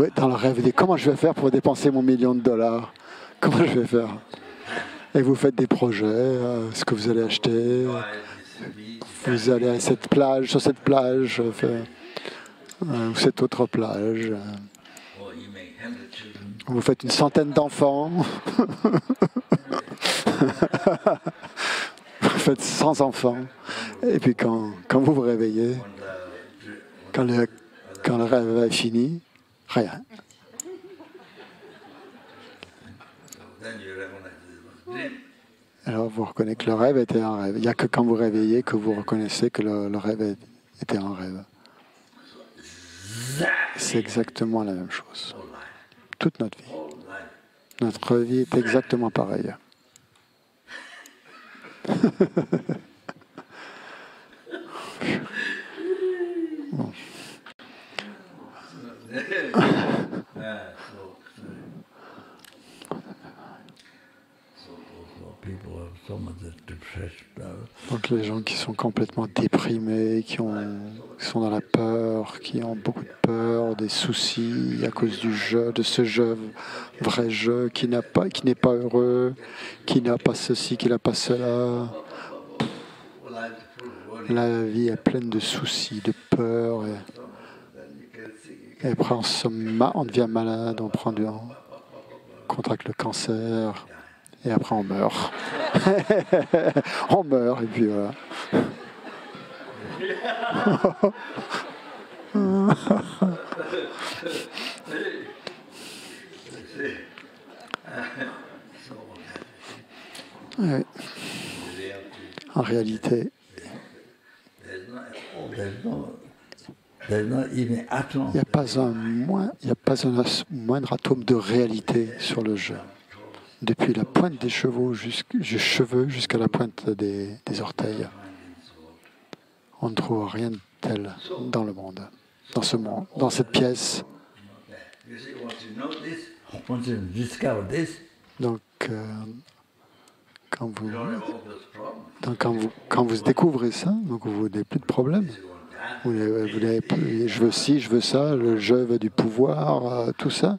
êtes dans le rêve, vous dites comment je vais faire pour dépenser mon $1 million? Comment je vais faire? Et vous faites des projets, ce que vous allez acheter. Vous allez à cette plage, sur cette plage, ou cette autre plage. Vous faites une centaine d'enfants. Vous faites 100 enfants. Et puis quand vous vous réveillez, quand le rêve est fini, rien. Alors vous reconnaissez que le rêve était un rêve. Il n'y a que quand vous réveillez que vous reconnaissez que le rêve était un rêve. C'est exactement la même chose. Toute notre vie. Notre vie est exactement pareille. Bon. Donc les gens qui sont complètement déprimés, qui sont dans la peur, qui ont beaucoup de peur, des soucis à cause du jeu, de ce jeu, vrai jeu, qui n'est pas heureux, qui n'a pas ceci, qui n'a pas cela. La vie est pleine de soucis, de peur. Et après on devient malade, on contracte le cancer. Et après, on meurt. On meurt, et puis voilà. Ouais. En réalité, il n'y a pas un moindre atome de réalité sur le jeu. Depuis la pointe des cheveux jusqu'à la pointe des orteils. On ne trouve rien de tel dans le monde, dans ce monde, dans cette pièce. once you discover this, Donc, quand vous découvrez ça, donc vous n'avez plus de problème. Vous n'avez plus, je veux ci, je veux ça, le je veux du pouvoir, tout ça.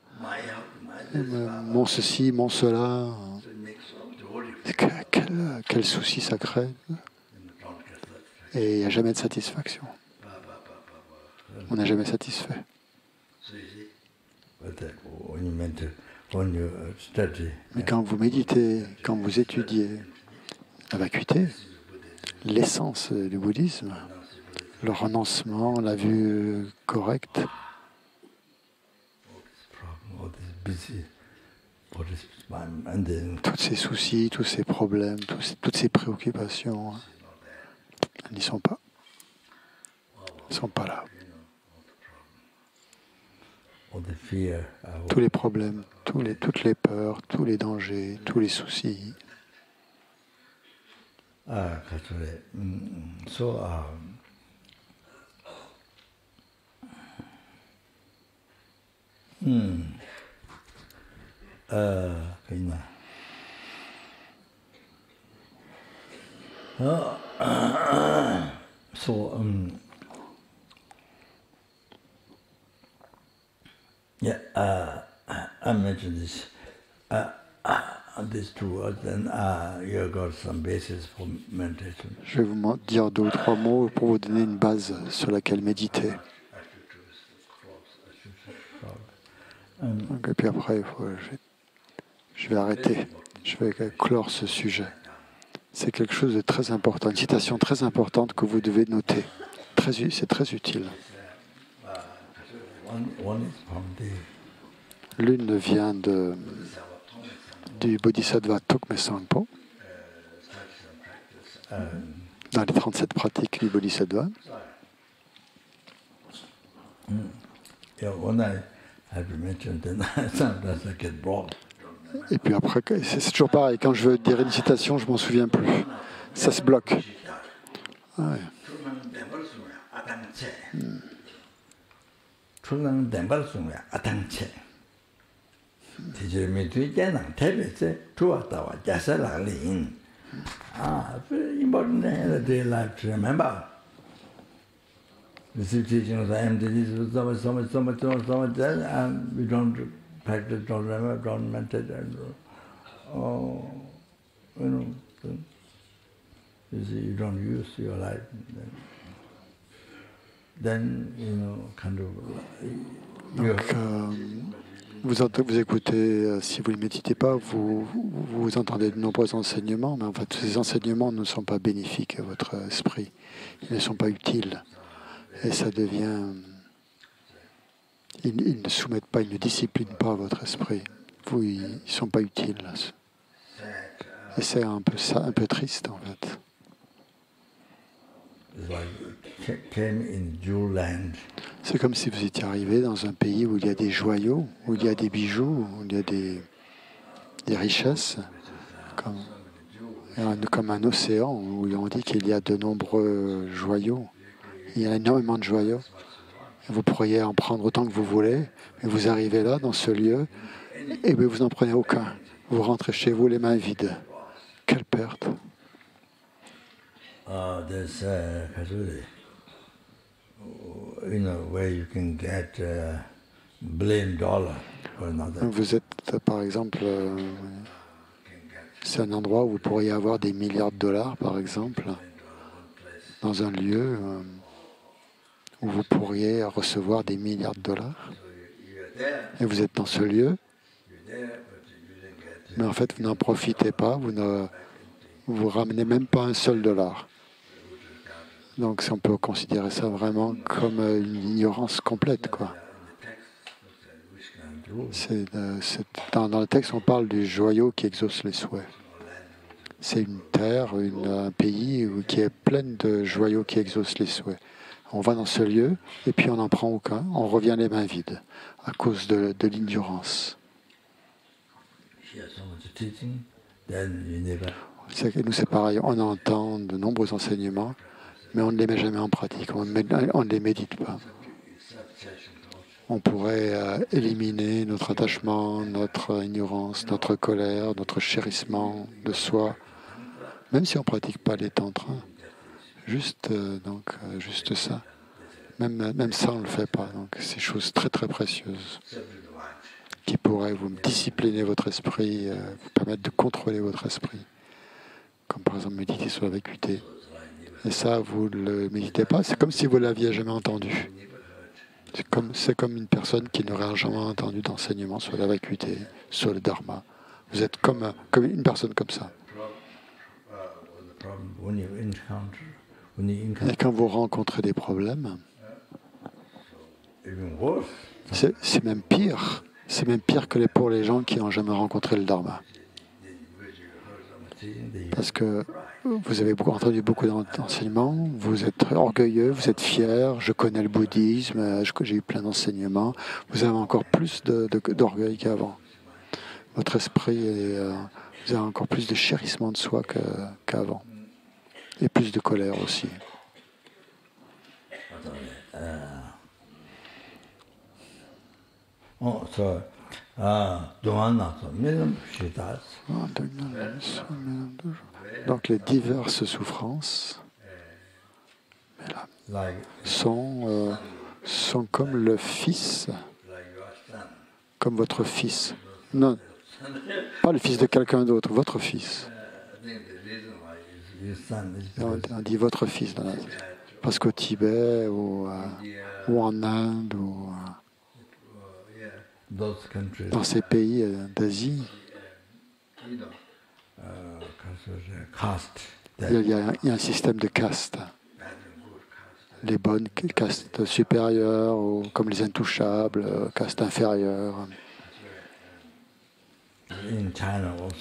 Mon ceci, mon cela. Quel souci ça crée. Et il n'y a jamais de satisfaction. On n'est jamais satisfait. Mais quand vous méditez, quand vous étudiez la vacuité, l'essence du bouddhisme, le renoncement, la vue correcte, tous ces soucis, tous ces problèmes, toutes ces préoccupations, elles n'y sont pas. Elles ne sont pas là. Tous les problèmes, toutes les peurs, tous les dangers, tous les soucis. I mentioned this. These two words, then you got some basis for meditation. Je vais vous dire 2 ou 3 mots pour vous donner une base sur laquelle méditer. Et puis après, je vais arrêter. Je vais clore ce sujet. C'est quelque chose de très important, une citation très importante que vous devez noter. C'est très utile. L'une vient du Bodhisattva Tokme Sangpo, dans les 37 pratiques du Bodhisattva. Et puis après, c'est toujours pareil, quand je veux dire une citation, je ne m'en souviens plus. Ça se bloque. Ouais. Very important in the day life to remember. The teachings are empty, this is so much, and we don't practice, don't remember, don't meditate, and you see, you don't use your life. Then kind of. Donc, vous écoutez, si vous ne méditez pas, vous entendez de nombreux enseignements, mais en fait, ces enseignements ne sont pas bénéfiques à votre esprit. Ils ne sont pas utiles. Et ça devient... Ils ne soumettent pas, ils ne disciplinent pas votre esprit. Ils ne sont pas utiles. Et c'est un peu triste, en fait. C'est comme si vous étiez arrivé dans un pays où il y a des joyaux, où il y a des bijoux, où il y a des richesses, comme un océan où on dit qu'il y a de nombreux joyaux. Il y a énormément de joyaux. Vous pourriez en prendre autant que vous voulez, mais vous arrivez là, dans ce lieu, et vous n'en prenez aucun. Vous rentrez chez vous les mains vides. Quelle perte! Vous êtes, par exemple, c'est un endroit où vous pourriez avoir des milliards de dollars, par exemple, dans un lieu où vous pourriez recevoir des milliards de dollars. Et vous êtes dans ce lieu, mais en fait, vous n'en profitez pas, vous ramenez même pas un seul dollar. Donc, on peut considérer ça vraiment comme une ignorance complète, quoi. Dans le texte, on parle du joyau qui exauce les souhaits. C'est une terre, un pays qui est plein de joyaux qui exaucent les souhaits. On va dans ce lieu et puis on n'en prend aucun. On revient les mains vides à cause de l'ignorance. Nous, c'est pareil. On entend de nombreux enseignements, mais on ne les met jamais en pratique. On ne les médite pas. on pourrait éliminer notre attachement, notre ignorance, notre colère, notre chérissement de soi, même si on ne pratique pas les tantras. Juste, juste ça. Même ça, on ne le fait pas. Donc, c'est des choses très, très précieuses qui pourraient vous discipliner votre esprit, vous permettre de contrôler votre esprit. Comme par exemple méditer sur la vacuité. Et ça, vous ne le méditez pas. C'est comme si vous ne l'aviez jamais entendu. C'est comme une personne qui n'aurait jamais entendu d'enseignement sur la vacuité, sur le dharma. Vous êtes comme une personne comme ça. Et quand vous rencontrez des problèmes, c'est même pire. C'est même pire que pour les gens qui n'ont jamais rencontré le dharma. Parce que vous avez entendu beaucoup d'enseignements, vous êtes orgueilleux, vous êtes fier, je connais le bouddhisme, j'ai eu plein d'enseignements, vous avez encore plus d'orgueil qu'avant. Votre esprit, vous avez encore plus de chérissement de soi qu'avant. Et plus de colère aussi. Donc les diverses souffrances sont comme le fils, comme votre fils. Non, pas le fils de quelqu'un d'autre, votre fils. On dit votre fils, parce qu'au Tibet ou en Inde ou dans ces pays d'Asie, il y a un système de castes. Les bonnes castes supérieures, ou comme les intouchables, castes inférieures.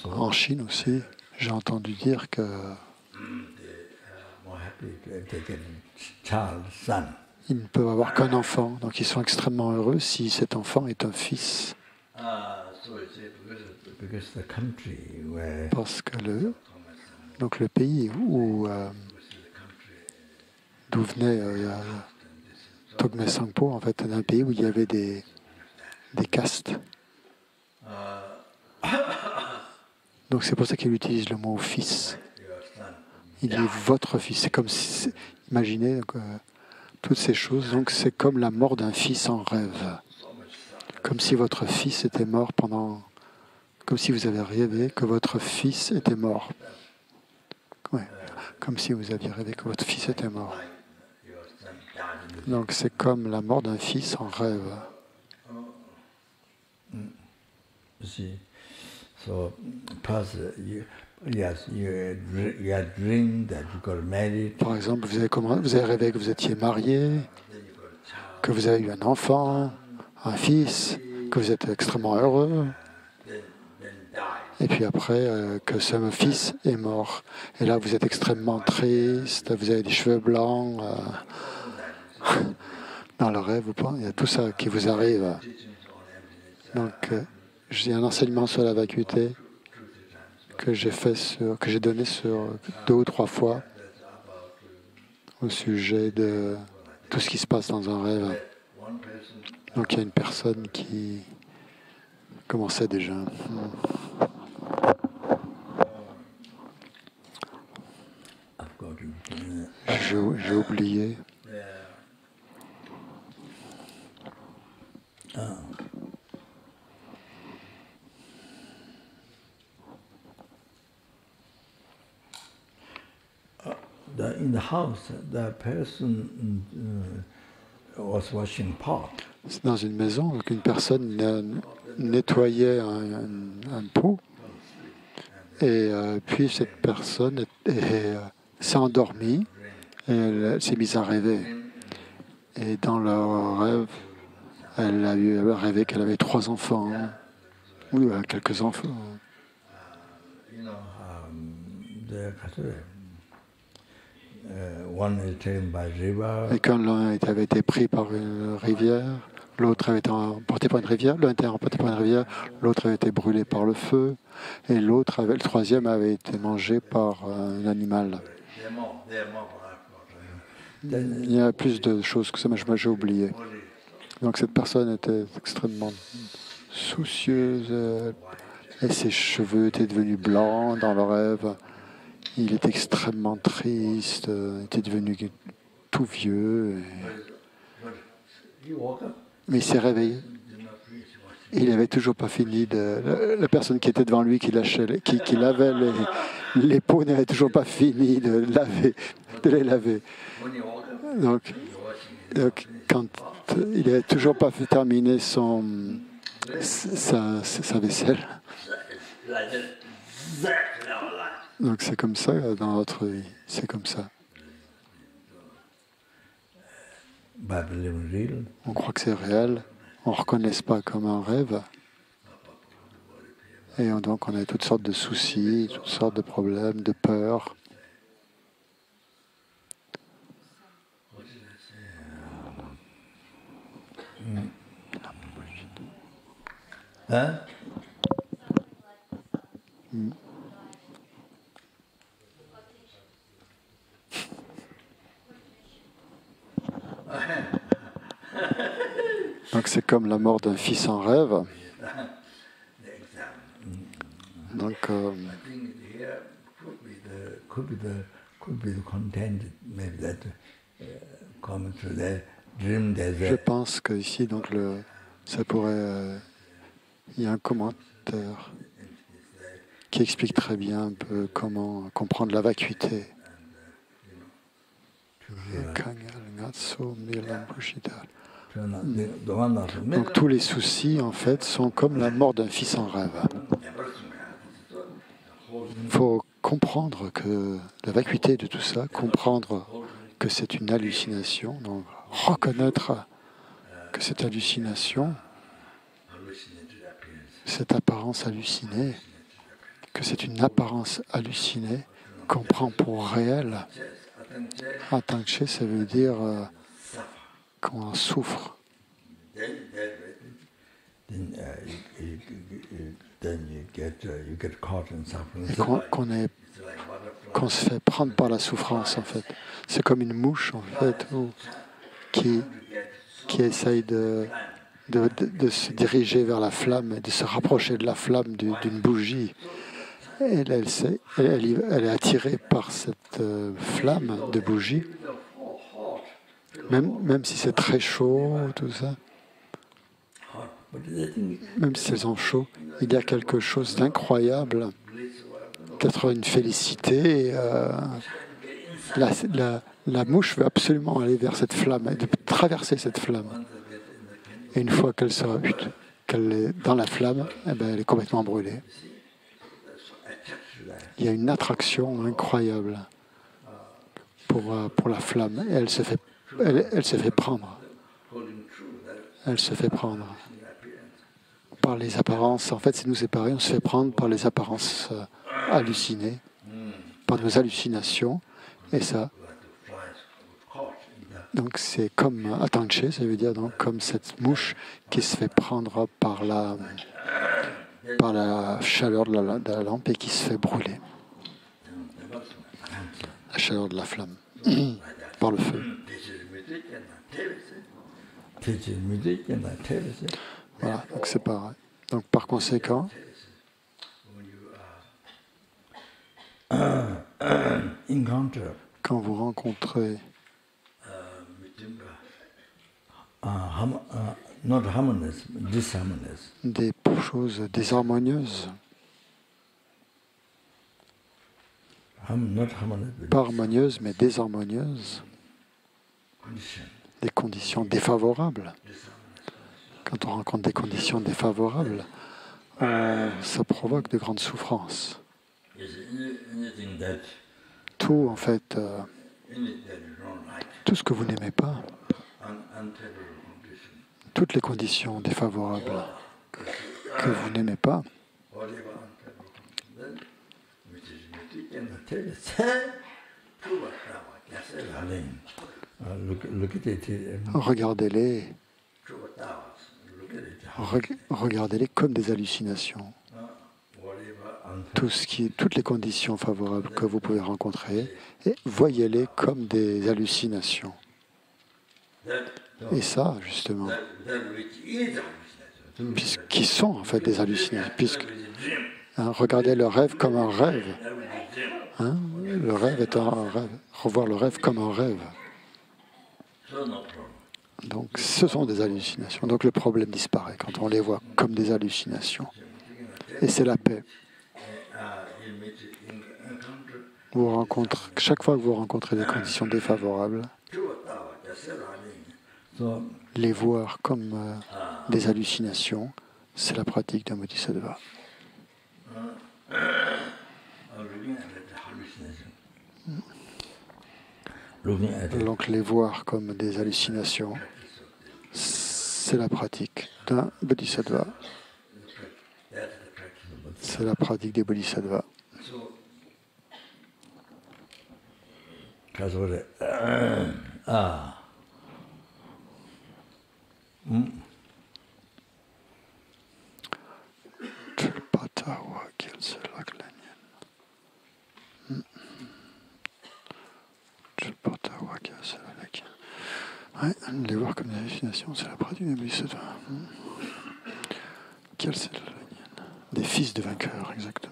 En Chine aussi, j'ai entendu dire que ils ne peuvent avoir qu'un enfant, donc ils sont extrêmement heureux si cet enfant est un fils. Parce que le pays d'où venait Togme Sangpo, en fait, un pays où il y avait des castes. Donc c'est pour ça qu'il utilise le mot fils. Il dit votre fils. C'est comme si, imaginez toutes ces choses. Donc c'est comme la mort d'un fils en rêve. Comme si votre fils était mort comme si vous avez rêvé que votre fils était mort. Ouais. Comme si vous aviez rêvé que votre fils était mort. Donc c'est comme la mort d'un fils en rêve. So, plus you had dreamed that you got married. Par exemple, vous avez rêvé que vous étiez marié, que vous avez eu un enfant, un fils, que vous êtes extrêmement heureux. Et puis après, que ce fils est mort. Et là, vous êtes extrêmement triste, vous avez des cheveux blancs. Dans le rêve, il y a tout ça qui vous arrive. Donc, j'ai un enseignement sur la vacuité que j'ai donné sur 2 ou 3 fois au sujet de tout ce qui se passe dans un rêve. Donc il y a une personne qui commençait déjà. J'ai oublié. In the house, the person was washing pot. Dans une maison, donc une personne nettoyait un pot, et puis cette personne s'est endormie et elle s'est mise à rêver. Et dans le rêve, elle a rêvé qu'elle avait 3 enfants, ou quelques enfants. Et quand l'un avait été pris par une rivière, l'autre avait été emporté par une rivière, l'un était emporté par une rivière, l'autre avait été brûlé par le feu, et le troisième avait été mangé par un animal. Il y a plus de choses que ça, mais j'ai oublié. Donc cette personne était extrêmement soucieuse et ses cheveux étaient devenus blancs dans le rêve. Il était extrêmement triste, était devenu tout vieux. Mais il s'est réveillé. Il n'avait toujours pas fini la personne qui était devant lui, qui lavait les peaux, n'avait toujours pas fini de les laver. Donc quand il n'avait toujours pas fait terminer sa vaisselle. Donc c'est comme ça dans notre vie, c'est comme ça. On croit que c'est réel, on ne reconnaît pas comme un rêve. Et donc on a toutes sortes de soucis, toutes sortes de problèmes, de peurs. Hein? Donc c'est comme la mort d'un fils en rêve. Donc je pense qu'ici, donc ça pourrait. Il y a un commentaire qui explique très bien un peu comment comprendre la vacuité. Donc tous les soucis, en fait, sont comme la mort d'un fils en rêve. Il faut comprendre que la vacuité de tout ça, comprendre que c'est une hallucination, donc reconnaître que cette hallucination, cette apparence hallucinée, que c'est une apparence hallucinée qu'on prend pour réelle. Atanché, ça veut dire qu'on en souffre. Et qu'on se fait prendre par la souffrance, en fait. C'est comme une mouche, en fait, qui essaye de se diriger vers la flamme, de se rapprocher de la flamme d'une bougie. Et elle est attirée par cette flamme de bougie, même si c'est très chaud, tout ça. Même si elles sont chaudes, il y a quelque chose d'incroyable, peut-être une félicité. La mouche veut absolument aller vers cette flamme, de traverser cette flamme. Et une fois qu'elle est dans la flamme, eh ben, elle est complètement brûlée. Il y a une attraction incroyable pour la flamme. Et elle se fait prendre. Elle se fait prendre par les apparences. En fait, c'est nous séparer. On se fait prendre par les apparences hallucinées, par nos hallucinations. Et ça, donc c'est comme atanché, ça veut dire donc comme cette mouche qui se fait prendre par la chaleur de la lampe et qui se fait brûler. La chaleur de la flamme, par le feu. Voilà, donc c'est pareil. Donc par conséquent, quand vous rencontrez des choses désharmonieuses, pas harmonieuses mais désharmonieuses, des conditions défavorables. Quand on rencontre des conditions défavorables, ça provoque de grandes souffrances. Tout, en fait, tout ce que vous n'aimez pas, toutes les conditions défavorables que vous n'aimez pas, regardez-les comme des hallucinations. Toutes les conditions favorables que vous pouvez rencontrer, et voyez-les comme des hallucinations. Et ça, justement, qui sont en fait des hallucinations, puisque regardez le rêve comme un rêve. Hein, le rêve est un rêve. Revoir le rêve comme un rêve. Donc, ce sont des hallucinations. Donc, le problème disparaît quand on les voit comme des hallucinations. Et c'est la paix. Chaque fois que vous rencontrez des conditions défavorables, les voir comme des hallucinations, c'est la pratique d'un bodhisattva. Donc les voir comme des hallucinations, c'est la pratique d'un bodhisattva. C'est la pratique des bodhisattvas. Ouais, les voir comme des hallucinations, c'est la pratique des bodhisattvas. Des fils de vainqueurs, exactement.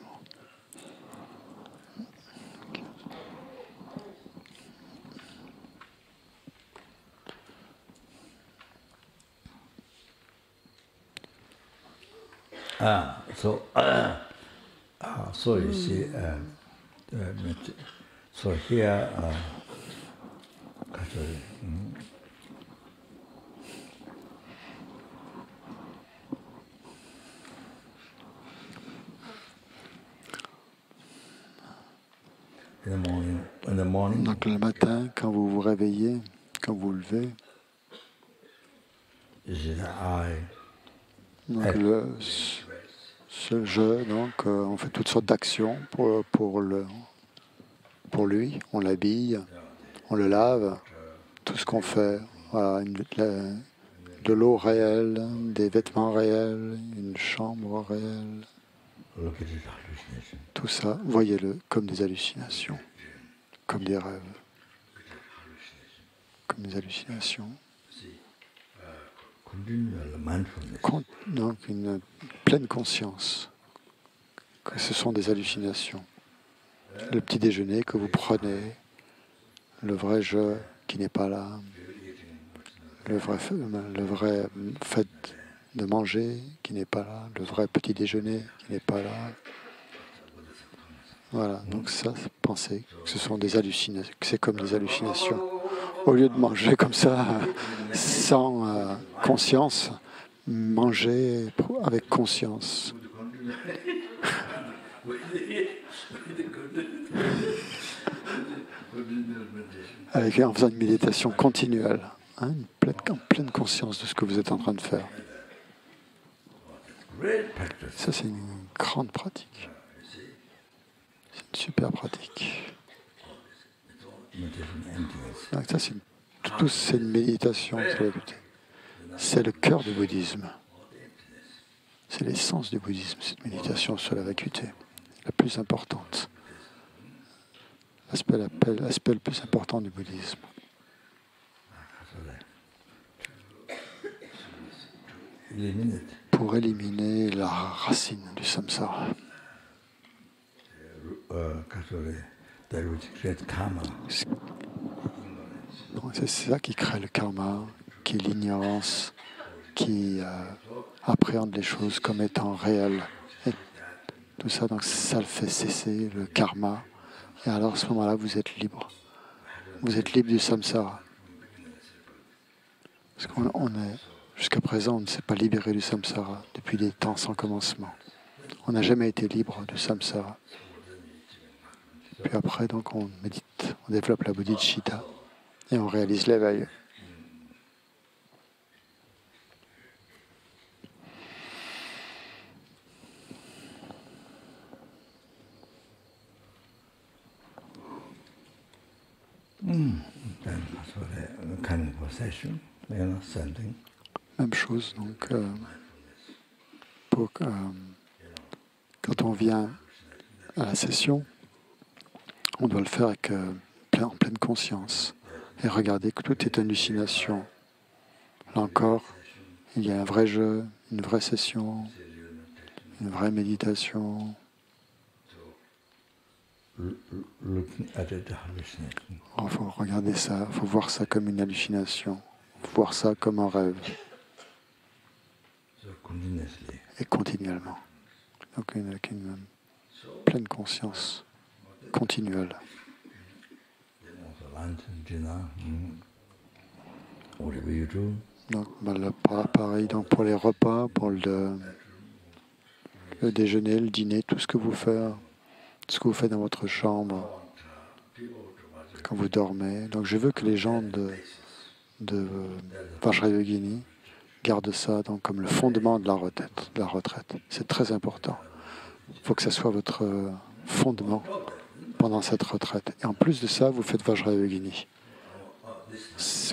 So you see, so here, in the morning, donc le matin, quand vous vous réveillez, quand vous vous levez, donc ce jeu, donc on fait toutes sortes d'actions pour lui, on l'habille, on le lave, tout ce qu'on fait, voilà, de l'eau réelle, des vêtements réels, une chambre réelle. Tout ça, voyez-le comme des hallucinations, comme des rêves, comme des hallucinations. Donc une pleine conscience que ce sont des hallucinations. Le petit déjeuner que vous prenez, le vrai jeu qui n'est pas là, le vrai fait de manger qui n'est pas là, le vrai petit déjeuner qui n'est pas là. Voilà, donc ça, pensez que ce sont des hallucinations, que c'est comme des hallucinations. Au lieu de manger comme ça, sans conscience, mangez avec conscience. En faisant une méditation continuelle, hein, en pleine conscience de ce que vous êtes en train de faire. Ça, c'est une grande pratique. C'est une super pratique. Donc ça, c'est une méditation sur la vérité. C'est le cœur du bouddhisme. C'est l'essence du bouddhisme, cette méditation sur la vacuité, la plus importante. L'aspect le plus important du bouddhisme. Pour éliminer la racine du samsara. C'est ça qui crée le karma, qui est l'ignorance, qui appréhende les choses comme étant réelles. Et tout ça, donc ça le fait cesser, le karma. Et alors à ce moment-là, vous êtes libre. Vous êtes libre du samsara. Parce jusqu'à présent, on ne s'est pas libéré du samsara depuis des temps sans commencement. On n'a jamais été libre du samsara. Puis après, donc, on médite, on développe la bodhicitta et on réalise l'éveil. Même chose, donc, quand on vient à la session, on doit le faire en pleine conscience et regarder que tout est hallucination. Là encore, il y a un vrai jeu, une vraie session, une vraie méditation. Il faut regarder ça, il faut voir ça comme une hallucination, voir ça comme un rêve. Et continuellement. Donc avec une pleine conscience continuelle. Donc pareil donc pour les repas, pour le déjeuner, le dîner, tout ce que vous faites dans votre chambre, quand vous dormez. Donc je veux que les gens de Vajrayogini gardent ça donc, comme le fondement de la retraite. C'est très important. Il faut que ça soit votre fondement pendant cette retraite. Et en plus de ça, vous faites Vajrayogini.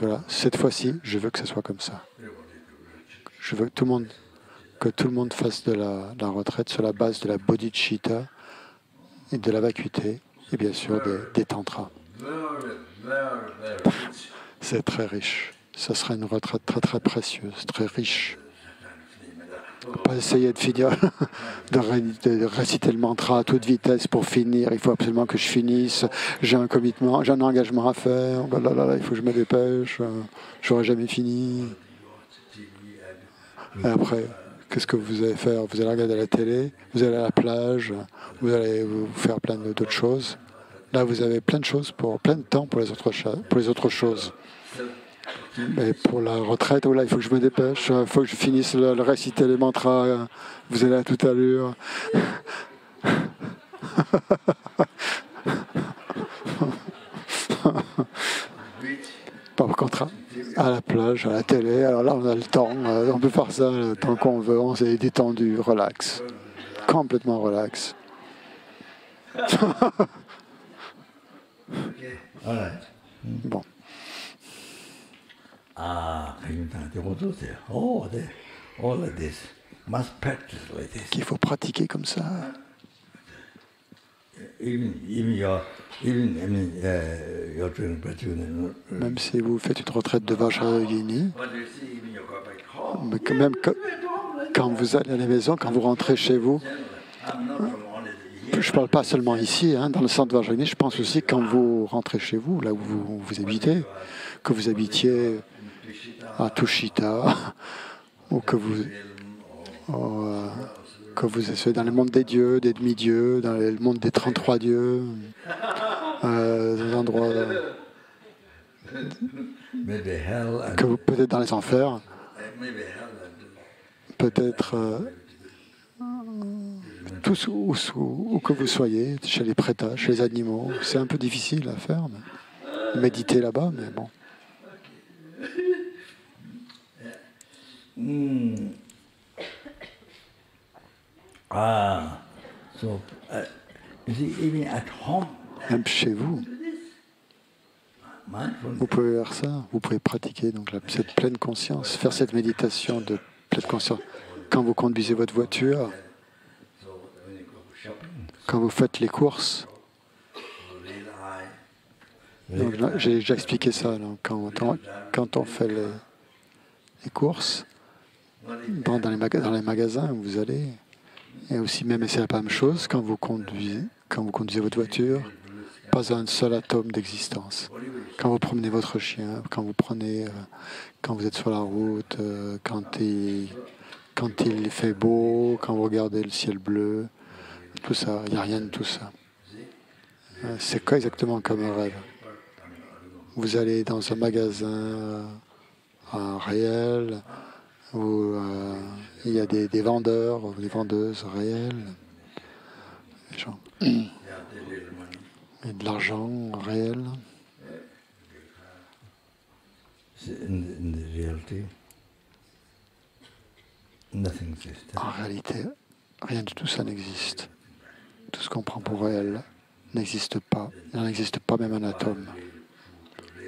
Voilà. Cette fois-ci, je veux que ce soit comme ça. Je veux que tout le monde fasse de la retraite sur la base de la bodhicitta et de la vacuité et bien sûr des tantras. C'est très riche. Ça sera une retraite très très précieuse, très riche. Pas essayer de finir, de réciter le mantra à toute vitesse pour finir. Il faut absolument que je finisse. J'ai un commitment, j'ai un engagement à faire. Il faut que je me dépêche. J'aurai jamais fini. Et après, qu'est-ce que vous allez faire? Vous allez regarder la télé, vous allez à la plage, vous allez vous faire plein d'autres choses. Là, vous avez plein de choses, plein de temps pour les autres choses. Mais pour la retraite, il faut que je me dépêche, il faut que je finisse le réciter les mantras. Vous allez à toute allure. Par contre, à la plage, à la télé, alors là, on a le temps. On peut faire ça le temps qu'on veut. On s'est détendu, relax. Complètement relax. Bon. Qu'il faut pratiquer comme ça. Même si vous faites une retraite de Vajrayogini, même quand vous allez à la maison, quand vous rentrez chez vous, je ne parle pas seulement ici, dans le centre Vajrayogini, je pense aussi quand vous rentrez chez vous, là où vous habitez, que vous habitiez à Tushita, ou que vous êtes dans le monde des dieux, des demi-dieux, dans le monde des 33 dieux, dans des endroits que vous peut-être dans les enfers, peut-être tous où que vous soyez, chez les prétas, chez les animaux. C'est un peu difficile à faire, méditer là-bas, mais bon. Même chez vous, vous pouvez faire ça, vous pouvez pratiquer donc cette pleine conscience, faire cette méditation de pleine conscience. Quand vous conduisez votre voiture, quand vous faites les courses, j'ai déjà expliqué ça, donc, quand on fait les courses, dans les magasins où vous allez, et aussi même, et c'est la même chose, quand vous conduisez votre voiture, pas un seul atome d'existence. Quand vous promenez votre chien, quand vous êtes sur la route, quand il fait beau, quand vous regardez le ciel bleu, tout ça, il n'y a rien de tout ça. C'est quoi exactement comme un rêve? Vous allez dans un magasin réel, où il y a des vendeurs, des vendeuses réelles, des gens, et de l'argent réel. En réalité, rien de tout ça n'existe. Tout ce qu'on prend pour réel n'existe pas. Il n'existe pas même un atome.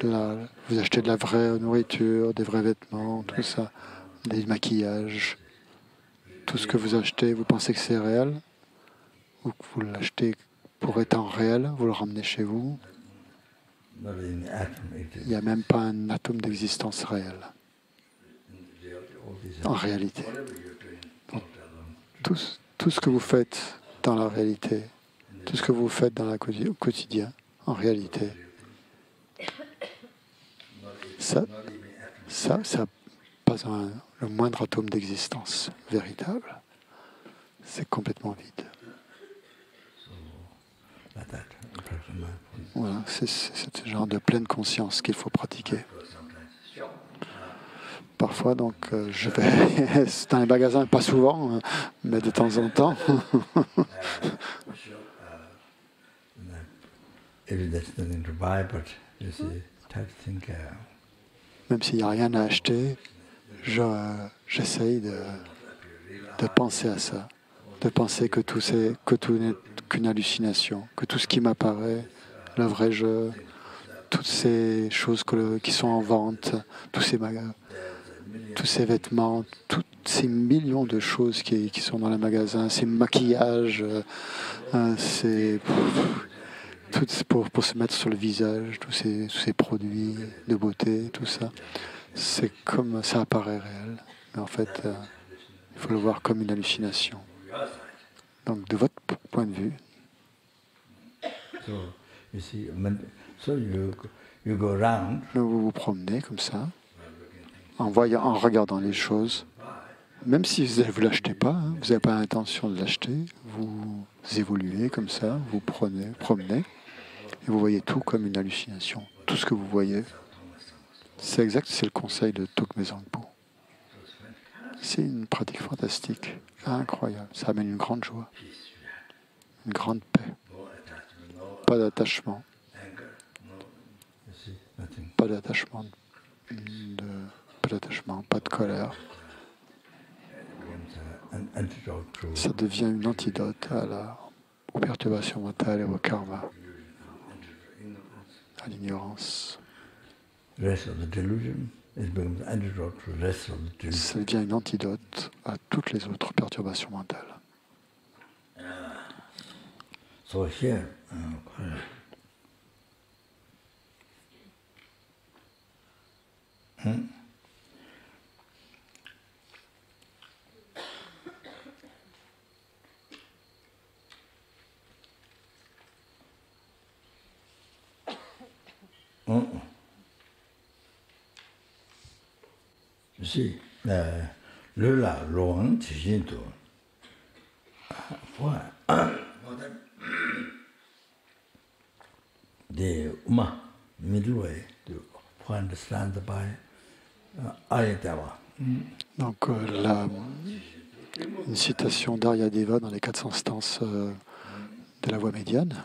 Là, vous achetez de la vraie nourriture, des vrais vêtements, tout ça, des maquillages. Tout ce que vous achetez, vous pensez que c'est réel, ou que vous l'achetez pour étant réel, vous le ramenez chez vous. Il n'y a même pas un atome d'existence réelle. en réalité. Donc, tout ce que vous faites dans la réalité, tout ce que vous faites dans au quotidien, en réalité, ça n'a pas le moindre atome d'existence véritable. C'est complètement vide. Voilà, c'est ce genre de pleine conscience qu'il faut pratiquer. Parfois, donc, je vais dans les magasins, pas souvent, mais de temps en temps. Même s'il n'y a rien à acheter, j'essaye de penser à ça, de penser que tout n'est qu'une hallucination, que tout ce qui m'apparaît, le vrai jeu, toutes ces choses qui sont en vente, tous ces vêtements, tous ces millions de choses qui sont dans les magasins, ces maquillages, pour se mettre sur le visage, tous ces produits de beauté, tout ça, c'est comme ça apparaît réel. Mais en fait, il faut le voir comme une hallucination. Donc, de votre point de vue, vous vous promenez comme ça, en regardant les choses. Même si vous ne l'achetez pas, vous n'avez pas l'intention de l'acheter, vous évoluez comme ça, vous promenez, et vous voyez tout comme une hallucination. Tout ce que vous voyez, c'est le conseil de Tokme Zangpo. C'est une pratique fantastique, incroyable. Ça amène une grande joie, une grande paix. Pas d'attachement. Pas d'attachement, pas de colère. Ça devient une antidote aux perturbations mentales et au karma, à l'ignorance. Ça devient une antidote à toutes les autres perturbations mentales. So here, you see, le la long qi do. Why? The middle way to understand by Aryadeva. Donc, une citation d'Aryadeva dans les 400 stances de la voie médiane.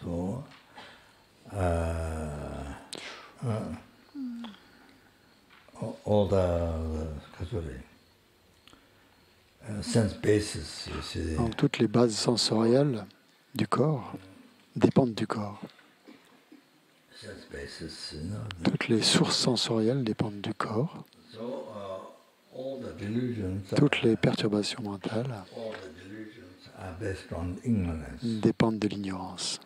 So, all the sense bases, you see. Donc, toutes les bases sensorielles du corps dépendent du corps. Toutes les sources sensorielles dépendent du corps. Toutes les perturbations mentales dépendent de l'ignorance.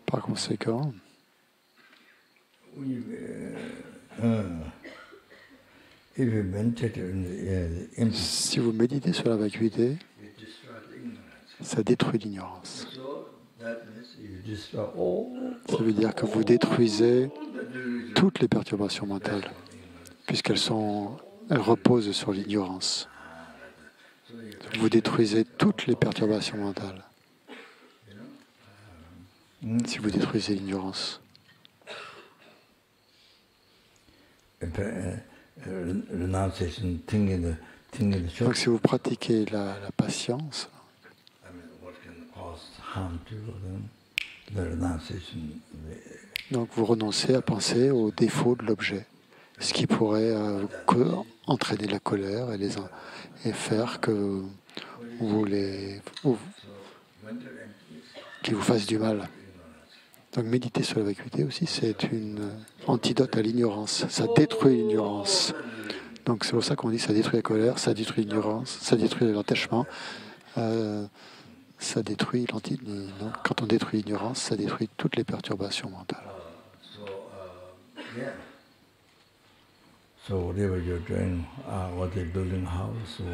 Par conséquent, si vous méditez sur la vacuité, ça détruit l'ignorance. Ça veut dire que vous détruisez toutes les perturbations mentales, puisqu'elles reposent sur l'ignorance. Vous détruisez toutes les perturbations mentales. Si vous détruisez l'ignorance. Donc si vous pratiquez la patience, donc vous renoncez à penser aux défauts de l'objet, ce qui pourrait entraîner la colère et faire que qu'il vous fasse du mal. Donc méditer sur la vacuité aussi, c'est une antidote à l'ignorance. Ça détruit l'ignorance. Donc c'est pour ça qu'on dit que ça détruit la colère, ça détruit l'ignorance, ça détruit l'attachement, ça détruit donc, quand on détruit l'ignorance, ça détruit toutes les perturbations mentales.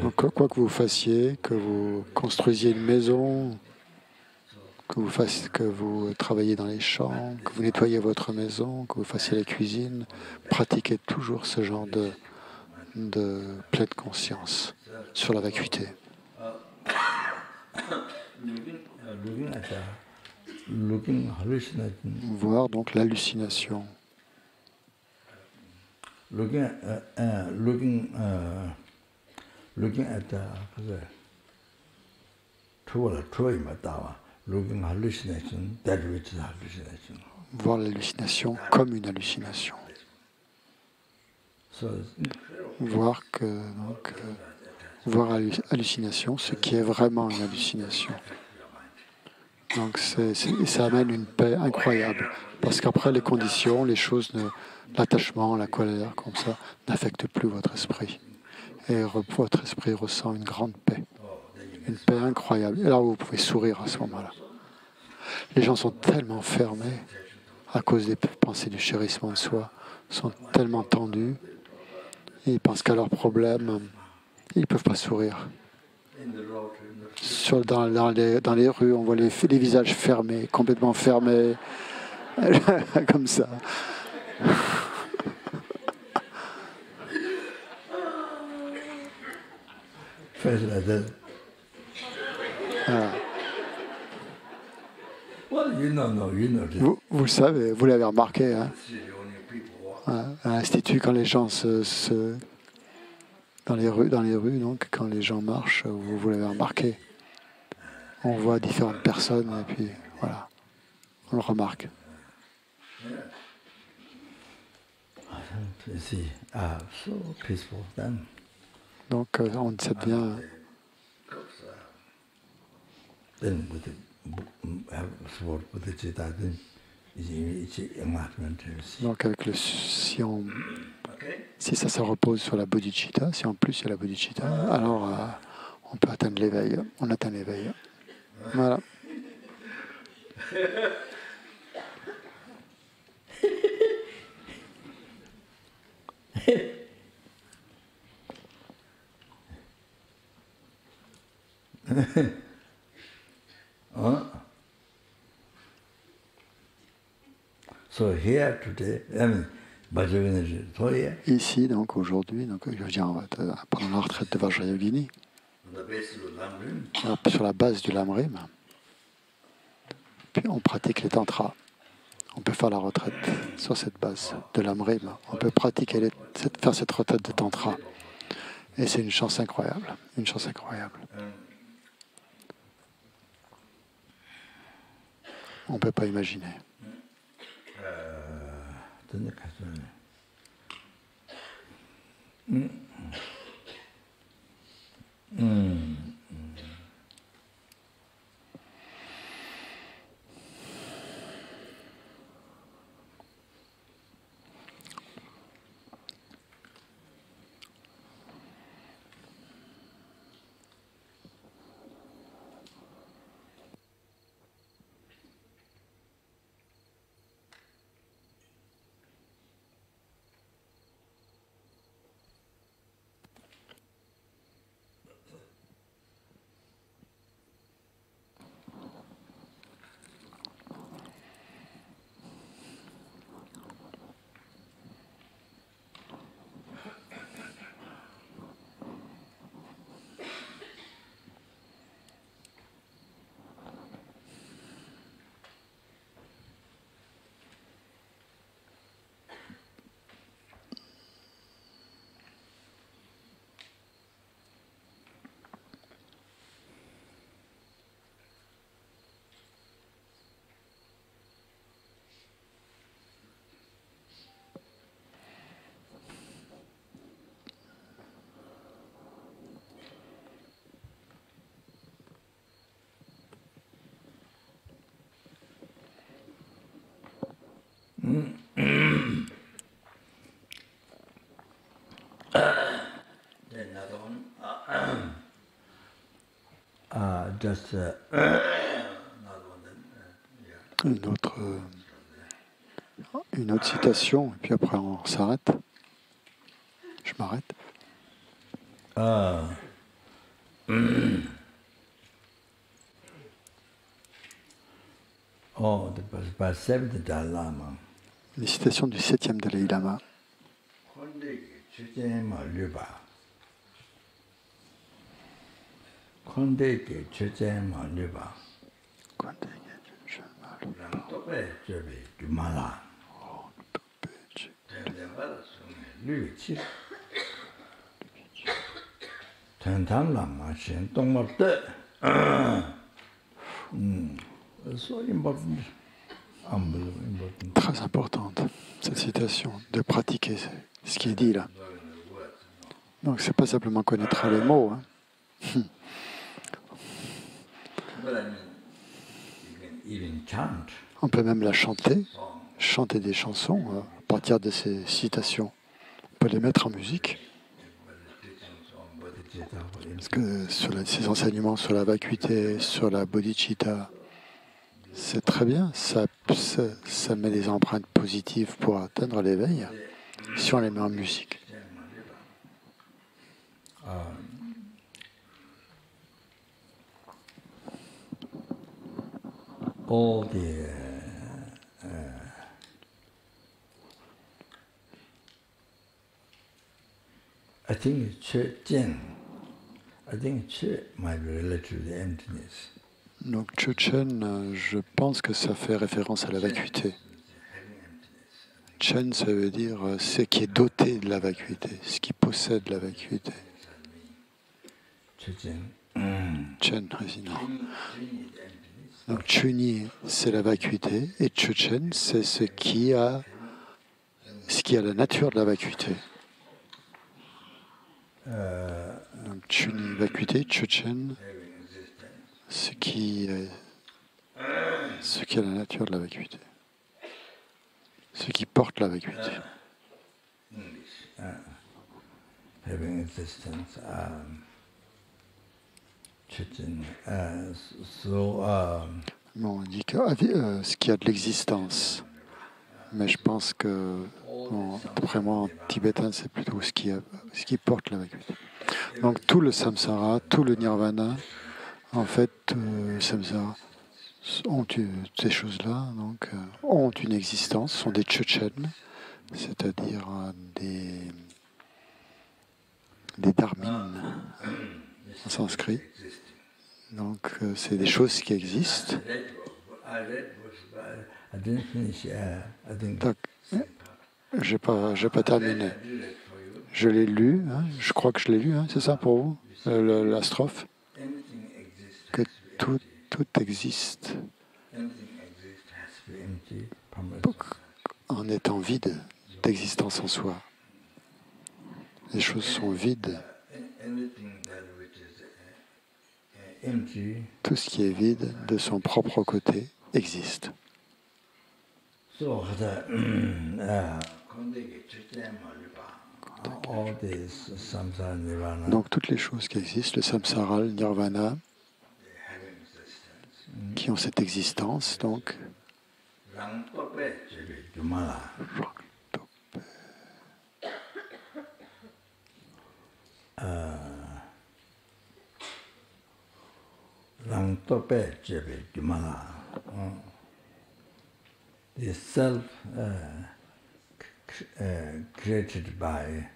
Donc quoi que vous fassiez, que vous construisiez une maison, que vous travaillez dans les champs, que vous nettoyez votre maison, que vous fassiez la cuisine, pratiquez toujours ce genre de pleine conscience sur la vacuité. Voir donc l'hallucination. Looking at looking hallucination, that which is hallucination. Voir l'hallucination comme une hallucination. Voir voir hallucination, ce qui est vraiment une hallucination. Donc ça amène une paix incroyable, parce qu'après les conditions, les choses, l'attachement, la colère, comme ça, n'affectent plus votre esprit. Et votre esprit ressent une grande paix, une paix incroyable. Et là, vous pouvez sourire à ce moment-là. Les gens sont tellement fermés à cause des pensées du chérissement de soi, sont tellement tendus, ils pensent qu'à leurs problèmes, ils ne peuvent pas sourire. Dans les rues, on voit les visages fermés, complètement fermés, comme ça. Voilà. Vous savez, vous l'avez remarqué, hein, à l'Institut, quand les gens dans les rues, donc, quand les gens marchent, vous l'avez remarqué. On voit différentes personnes et puis voilà, on le remarque. Donc ça devient donc avec si ça repose sur la bodhicitta, si en plus il y a la bodhicitta, alors on peut atteindre l'éveil. On atteint l'éveil. Voilà. So here today, ici, donc aujourd'hui, donc je veux dire, pendant la retraite de Vajrayogini, sur la base du Lamrim, puis on pratique les tantras. On peut faire la retraite sur cette base de l'Amrim. On peut pratiquer, faire cette retraite de tantra. Et c'est une chance incroyable. Une chance incroyable. On ne peut pas imaginer. just une autre citation, et puis après on s'arrête. Je m'arrête. By seventh Dalai Lama. Les citations du 7e Dalai Lama. Très importante, cette citation, de pratiquer ce qui est dit là. Donc, c'est pas simplement connaître les mots. Hein. On peut même la chanter, chanter des chansons à partir de ces citations. On peut les mettre en musique. Parce que ces enseignements sur la vacuité, sur la bodhicitta, c'est très bien. Ça met des empreintes positives pour atteindre l'éveil si on les met en musique. I think Chen might be related to the emptiness. Donc Chen, je pense que ça fait référence à la vacuité. Chen, ça veut dire ce qui est doté de la vacuité, ce qui possède la vacuité. Chen, non. Donc Chuni, c'est la vacuité, et Chen, c'est ce qui a la nature de la vacuité. Donc Chuni, vacuité, Chen, ce qui a la nature de la vacuité, ce qui porte la vacuité. Having existence, on dit que ce qui a de l'existence, mais je pense que, d'après moi, en tibétain, c'est plutôt ce qui porte la vacuité. Donc tout le samsara, tout le nirvana, en fait, samsara, ces choses-là donc, ont une existence, sont des chuchen, c'est-à-dire des dharmines en sanskrit. Donc c'est des choses qui existent. Donc, j'ai pas terminé. Je l'ai lu, hein, je crois que je l'ai lu, hein, c'est ça pour vous, la strophe, que tout existe en étant vide d'existence en soi. Les choses sont vides. Tout ce qui est vide de son propre côté existe. Donc toutes les choses qui existent, le samsara, le nirvana, qui ont cette existence, donc the self created by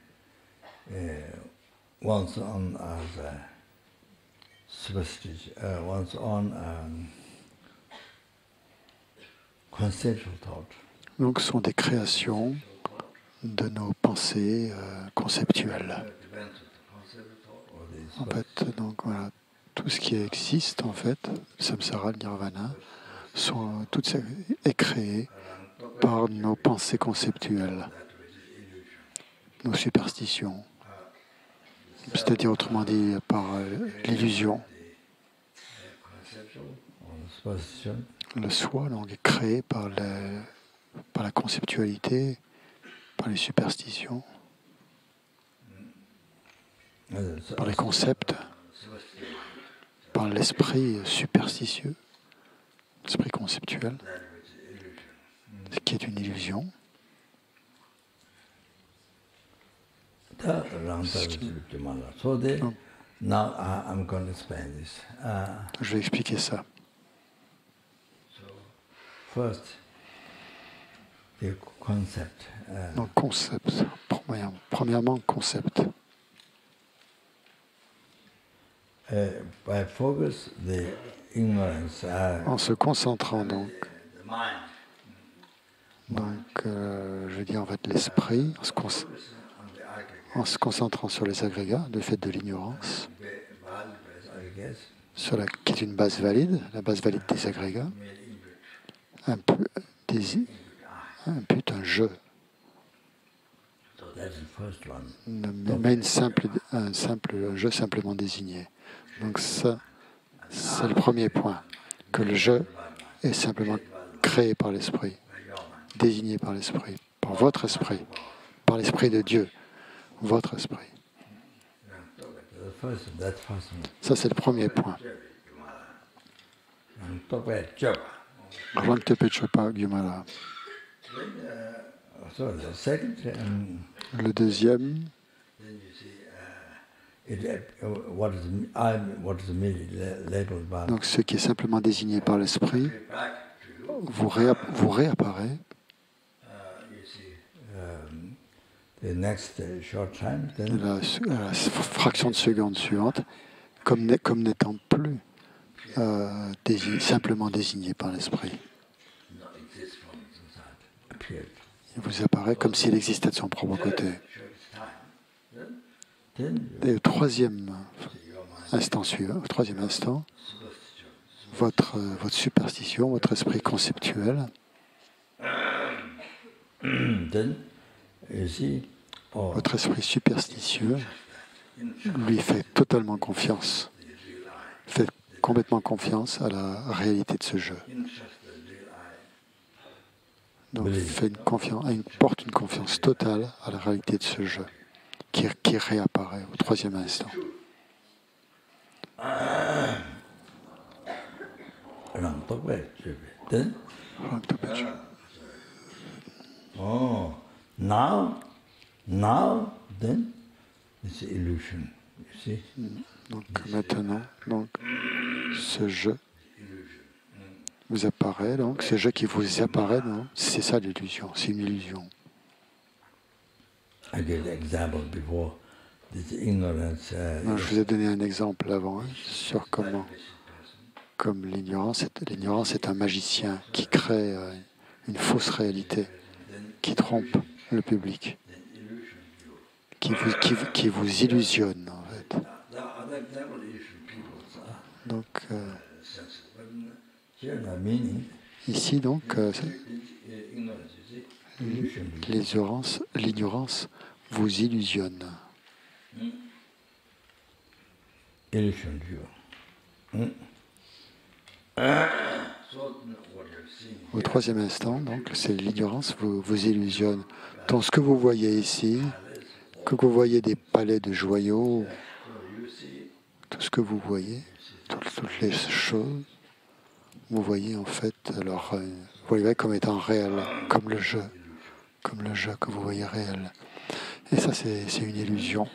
one's own as a superstition, one's own conceptual thought. Donc ce sont des créations de nos pensées conceptuelles. En fait, donc voilà, tout ce qui existe, en fait, samsara, le nirvana, est créé par nos pensées conceptuelles, nos superstitions, c'est-à-dire autrement dit par l'illusion. Le soi donc, est créé par la conceptualité, par les superstitions, par les concepts, dans l'esprit superstitieux, l'esprit conceptuel, ce qui est une illusion. Je vais expliquer ça. Donc, concept. Premièrement, concept. En se concentrant donc, je veux dire en fait l'esprit, en se concentrant sur les agrégats, le fait de l'ignorance, qui est une base valide, la base valide des agrégats, impute un jeu. Mais un simple jeu simplement désigné. Donc ça, c'est le premier point, que le jeu est simplement créé par l'esprit, désigné par l'esprit, par votre esprit, par l'esprit de Dieu, votre esprit. Ça, c'est le premier point. Le deuxième, donc ce qui est simplement désigné par l'esprit vous réapparaît la fraction de seconde suivante comme n'étant plus simplement désigné par l'esprit. Il vous apparaît comme s'il existait de son propre côté. Et au troisième instant suivant, votre superstition, votre esprit conceptuel, votre esprit superstitieux lui fait totalement confiance, fait complètement confiance à la réalité de ce jeu. Donc porte une confiance totale à la réalité de ce jeu qui réapparaît au troisième instant. Then it's illusion. You see? Donc maintenant, ce jeu vous apparaît, donc ce jeu qui vous apparaît, c'est ça l'illusion, c'est une illusion. Je vous ai donné un exemple avant sur comment, comme l'ignorance est un magicien qui crée une fausse réalité, qui trompe le public, qui vous illusionne en fait. Donc ici donc l'ignorance vous illusionne. Au troisième instant, donc, c'est l'ignorance vous illusionne. Donc, ce que vous voyez ici, que vous voyez des palais de joyaux, tout ce que vous voyez, toutes les choses, vous voyez en fait, alors, vous voyez comme étant réel, comme le jeu que vous voyez réel. Et ça, c'est une illusion.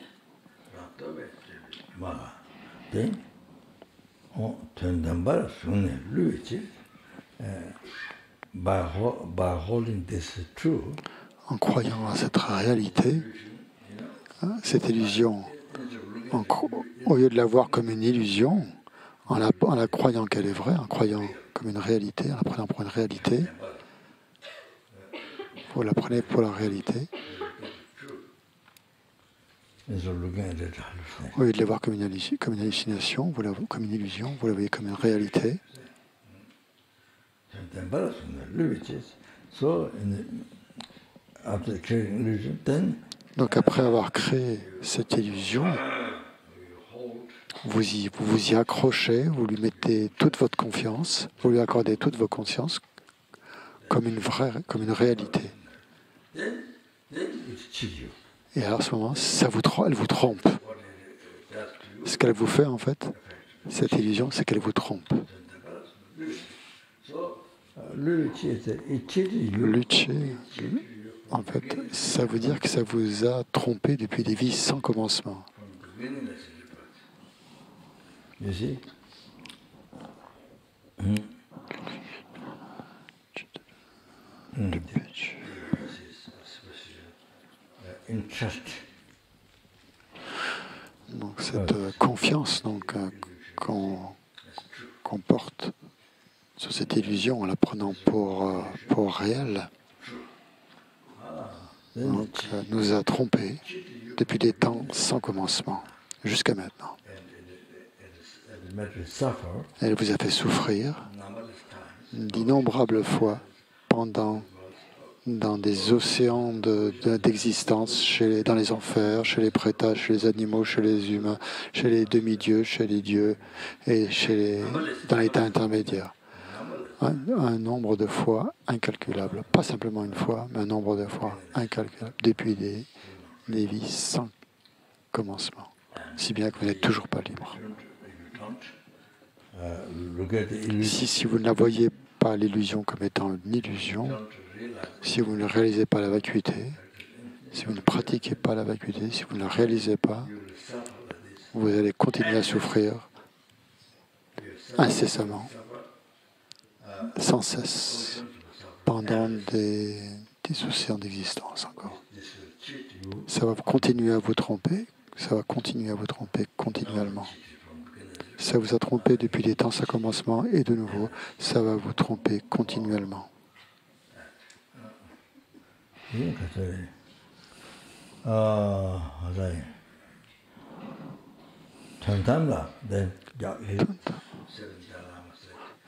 En croyant à cette réalité, cette illusion, au lieu de la voir comme une illusion, en la croyant qu'elle est vraie, en croyant comme une réalité, en la prenant pour une réalité, vous la prenez pour la réalité. Au lieu de la voir comme une hallucination, comme une illusion, vous la voyez comme une réalité. Donc après avoir créé cette illusion, vous y accrochez, vous lui mettez toute votre confiance, vous lui accordez toute votre conscience comme une réalité. Et alors, à ce moment, elle vous trompe. Ce qu'elle vous fait, en fait, cette illusion, c'est qu'elle vous trompe. Luchi, en fait, ça veut dire que ça vous a trompé depuis des vies sans commencement. You see? In trust. Donc cette confiance qu'on porte sur cette illusion en la prenant pour réelle, donc, nous a trompés depuis des temps sans commencement, jusqu'à maintenant. Elle vous a fait souffrir d'innombrables fois dans des océans d'existence, dans les enfers, chez les prétas, chez les animaux, chez les humains, chez les demi-dieux, chez les dieux et dans l'état intermédiaire. Un nombre de fois incalculable. Pas simplement une fois, mais un nombre de fois incalculable. Depuis des vies sans commencement. Si bien que vous n'êtes toujours pas libre. Si vous ne la voyez pas l'illusion comme étant une illusion, si vous ne réalisez pas la vacuité, si vous ne pratiquez pas la vacuité, si vous ne la réalisez pas, vous allez continuer à souffrir incessamment, sans cesse, pendant des océans d'existence encore. Ça va continuer à vous tromper, ça va continuer à vous tromper continuellement. Ça vous a trompé depuis des temps sans commencement et de nouveau, ça va vous tromper continuellement. Et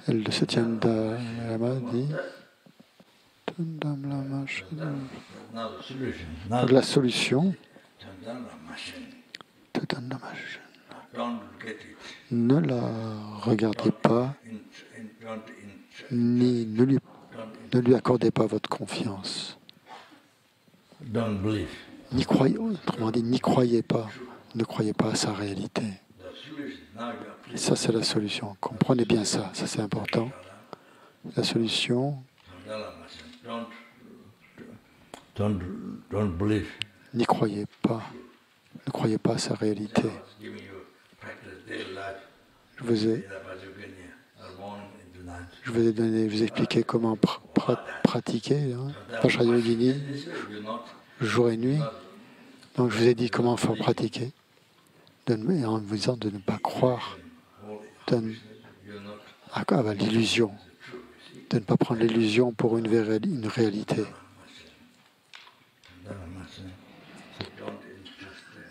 le 7e Lama dit la solution, ne la regardez pas, ni ne lui accordez pas votre confiance. N'y croyez, autrement dit, n'y croyez pas, ne croyez pas à sa réalité. Et ça, c'est la solution. Comprenez bien ça, ça c'est important. La solution, n'y croyez pas, ne croyez pas à sa réalité. Je vous ai expliqué comment pratiquer, Vajrayana Yogini, jour et nuit. Donc je vous ai dit comment faire pratiquer, en vous disant de ne pas croire à l'illusion, de ne pas prendre l'illusion pour une réalité.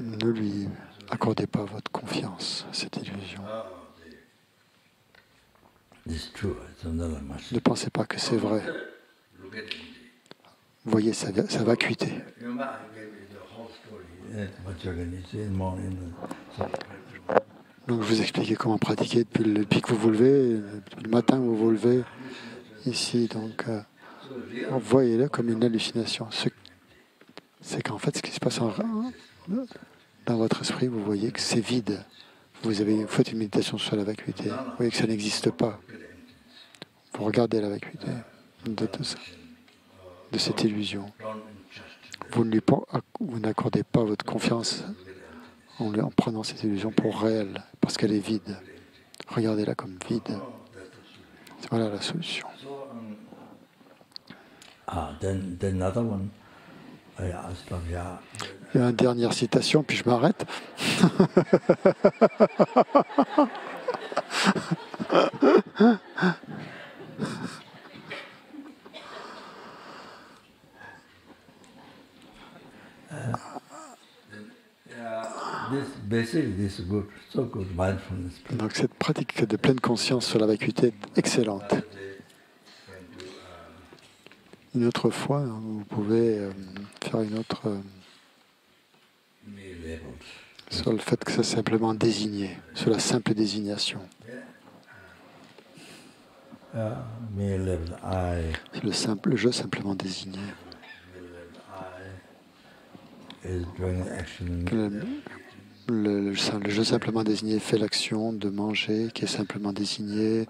Ne lui accordez pas votre confiance à cette illusion. Ne pensez pas que c'est vrai. Voyez sa vacuité. Donc je vous expliquais comment pratiquer depuis que vous vous levez, depuis le matin où vous vous levez ici. Donc voyez-le comme une hallucination. C'est qu'en fait ce qui se passe dans votre esprit, vous voyez que c'est vide. Vous faites une méditation sur la vacuité. Vous voyez que ça n'existe pas. Vous regardez la vacuité de tout ça, de cette illusion. Vous n'accordez pas votre confiance en prenant cette illusion pour réelle, parce qu'elle est vide. Regardez-la comme vide. Voilà la solution. Then another one. Il y a une dernière citation, puis je m'arrête. Donc cette pratique de pleine conscience sur la vacuité est excellente. Une autre fois, vous pouvez faire une autre sur le fait que c'est simplement désigné, sur la simple désignation. C'est le jeu simplement désigné. Le jeu simplement désigné fait l'action de manger qui est simplement désigné,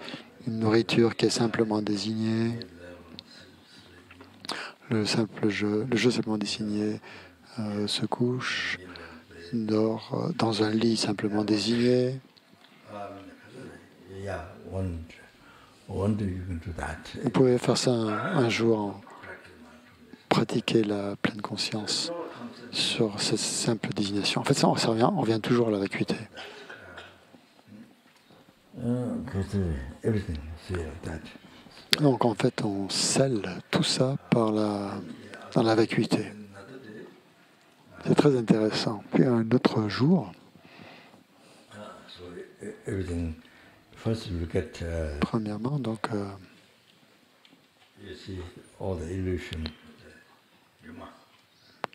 une nourriture qui est simplement désignée. Le jeu simplement désigné se couche, dort dans un lit simplement désigné. Vous pouvez faire ça un jour, pratiquer la pleine conscience sur cette simple désignation. En fait, ça revient, on revient toujours à la vacuité. Donc en fait, on scelle tout ça dans la vacuité. C'est très intéressant. Puis un autre jour, premièrement, donc,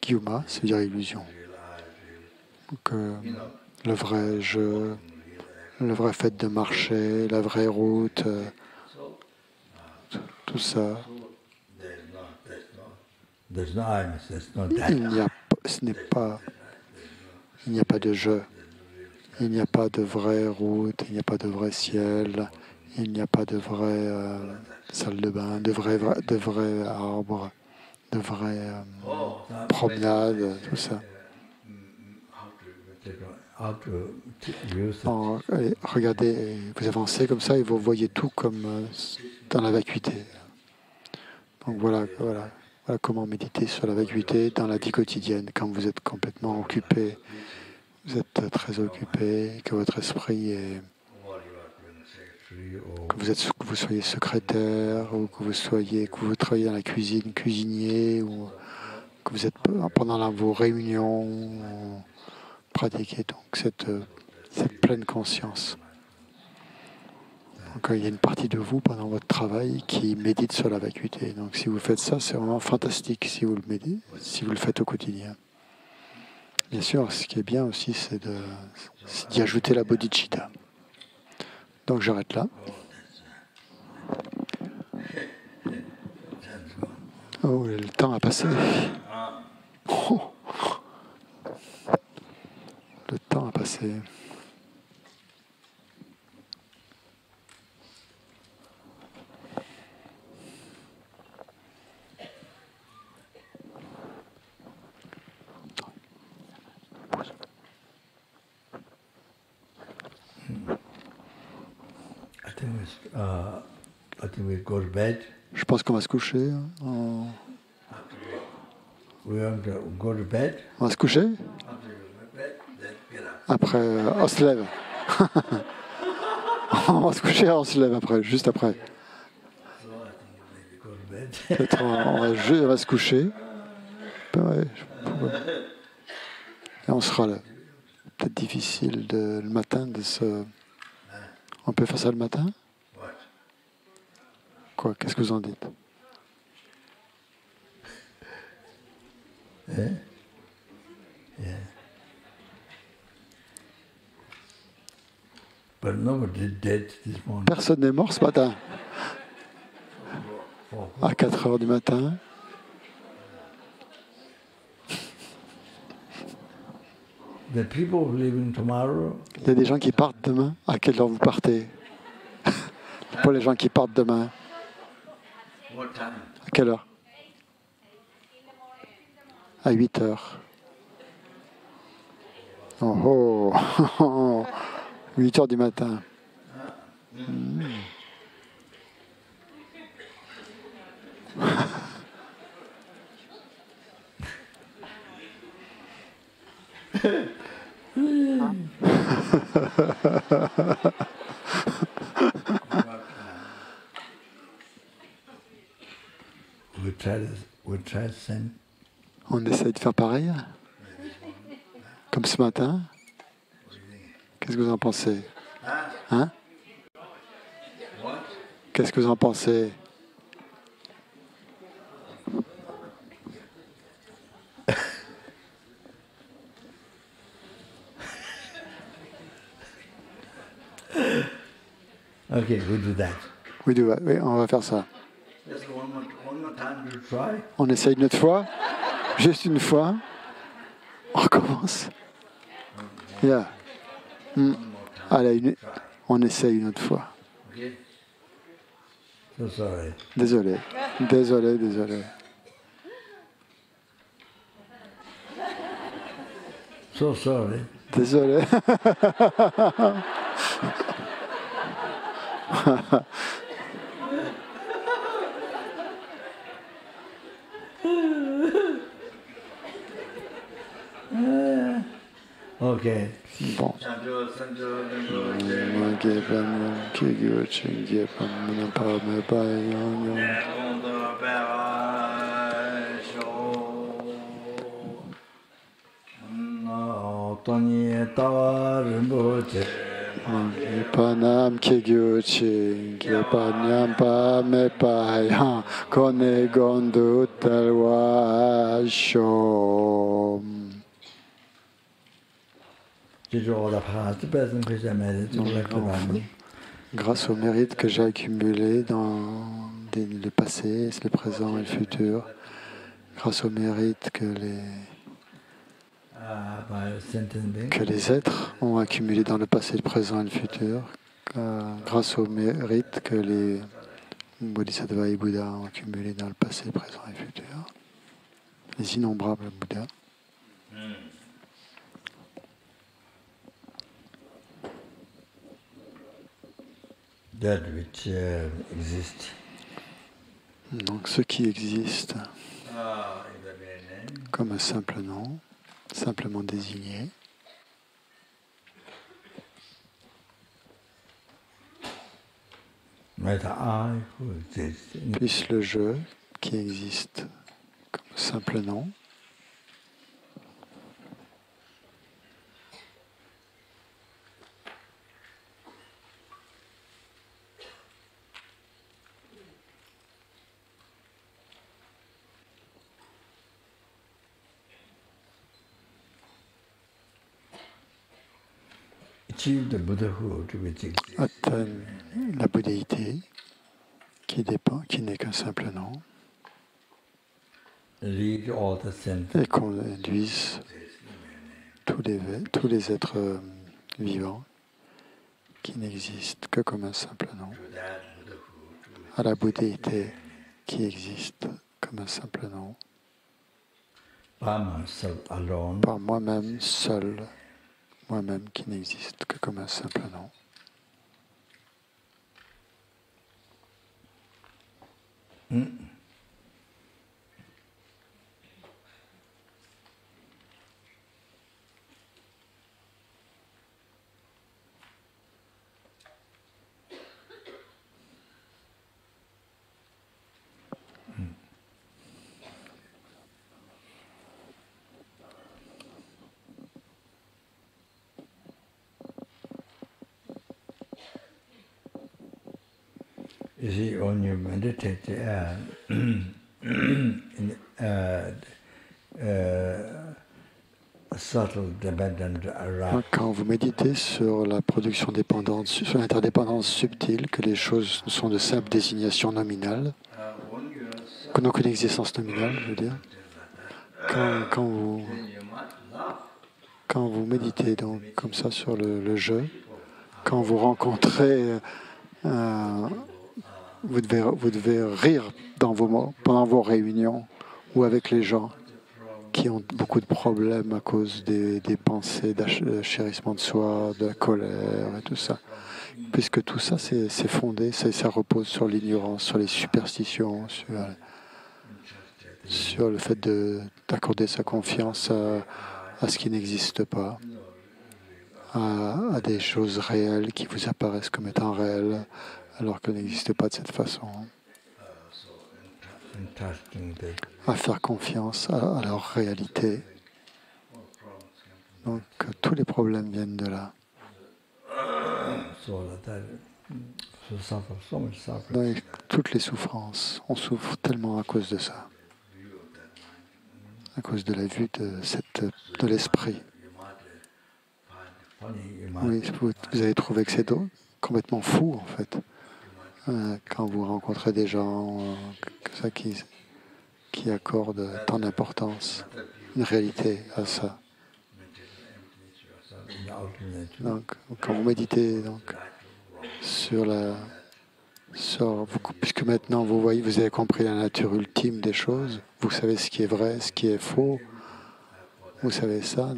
Gyuma, ça veut dire illusion. Donc, le vrai jeu, le vrai fait de marcher, la vraie route, tout ça. Il n'y a pas de jeu. Il n'y a pas de vraie route, il n'y a pas de vrai ciel, il n'y a pas de vraie salle de bain, de vrais arbres, de vraies promenades, tout ça. Regardez, vous avancez comme ça et vous voyez tout comme dans la vacuité. Donc voilà comment méditer sur la vacuité dans la vie quotidienne, quand vous êtes complètement occupé. Vous êtes très occupé, que votre esprit est... que vous soyez secrétaire, ou que vous travaillez dans la cuisine, cuisinier, ou que vous êtes pendant vos réunions, pratiquez donc cette pleine conscience. Donc il y a une partie de vous pendant votre travail qui médite sur la vacuité. Donc si vous faites ça, c'est vraiment fantastique si vous le faites au quotidien. Bien sûr, ce qui est bien aussi, c'est d'y ajouter la bodhicitta. Donc j'arrête là. Oh, le temps a passé. Oh. Le temps a passé. Je pense qu'on va se coucher. On va se coucher. Après, on se lève. On va se coucher, on se lève après, juste après. Peut-être on va se coucher. Et on sera là. Peut-être difficile le matin de se... On peut faire ça le matin? Quoi? Qu'est-ce que vous en dites? Personne n'est mort ce matin. À 4 heures du matin. Il y a des gens qui partent demain. À quelle heure vous partez? Pour les gens qui partent demain. À quelle heure? À 8 heures. Oh oh 8 heures du matin. On essaie de faire pareil, comme ce matin. Qu'est-ce que vous en pensez? Hein? Qu'est-ce que vous en pensez? Okay, we'll do that. Oui, on va faire ça. On essaye une autre fois, juste une fois. On recommence. Yeah. Allez, on essaye une autre fois. Okay. So sorry. Désolé. Désolé, désolé. So sorry. Désolé. Okay. Bon. Panam Kegyuchi, Gyapanyam Pame Paya, Kone Gondu Talwa Shom. Grâce au mérite que j'ai accumulé dans le passé, le présent et le futur, grâce au mérite que les êtres ont accumulé dans le passé, le présent et le futur, grâce au mérite que les Bodhisattvas et Bouddhas ont accumulé dans le passé, le présent et le futur, les innombrables Bouddhas. That which exist. Donc ce qui existe comme un simple nom, simplement désigné, plus le je qui existe comme simple nom, atteignent la bouddhéité qui n'est qu'un simple nom et conduisent tous les êtres vivants qui n'existent que comme un simple nom à la bouddhéité qui existe comme un simple nom par moi-même seul, moi-même qui n'existe que comme un simple nom. You see, when you meditate, subtle dependent arise. Quand vous méditez sur la production dépendante, sur l'interdépendance subtile, que les choses sont de simples désignations nominales, que n'ont qu'une existence nominale, je veux dire, quand vous méditez donc comme ça sur le je, quand vous rencontrez, vous devez rire pendant vos réunions ou avec les gens qui ont beaucoup de problèmes à cause des pensées d'achérissement de soi, de la colère et tout ça. Puisque tout ça, c'est fondé, ça repose sur l'ignorance, sur les superstitions, sur le fait d'accorder sa confiance à ce qui n'existe pas, à des choses réelles qui vous apparaissent comme étant réelles, alors qu'elles n'existent pas de cette façon. À faire confiance à leur réalité. Donc tous les problèmes viennent de là. Donc, toutes les souffrances, on souffre tellement à cause de ça, à cause de la vue de l'esprit. Oui, vous avez trouvé que c'est complètement fou en fait, quand vous rencontrez des gens qui accordent tant d'importance, une réalité à ça. Donc, quand vous méditez donc, puisque maintenant vous voyez, vous avez compris la nature ultime des choses, vous savez ce qui est vrai, ce qui est faux, vous savez ça.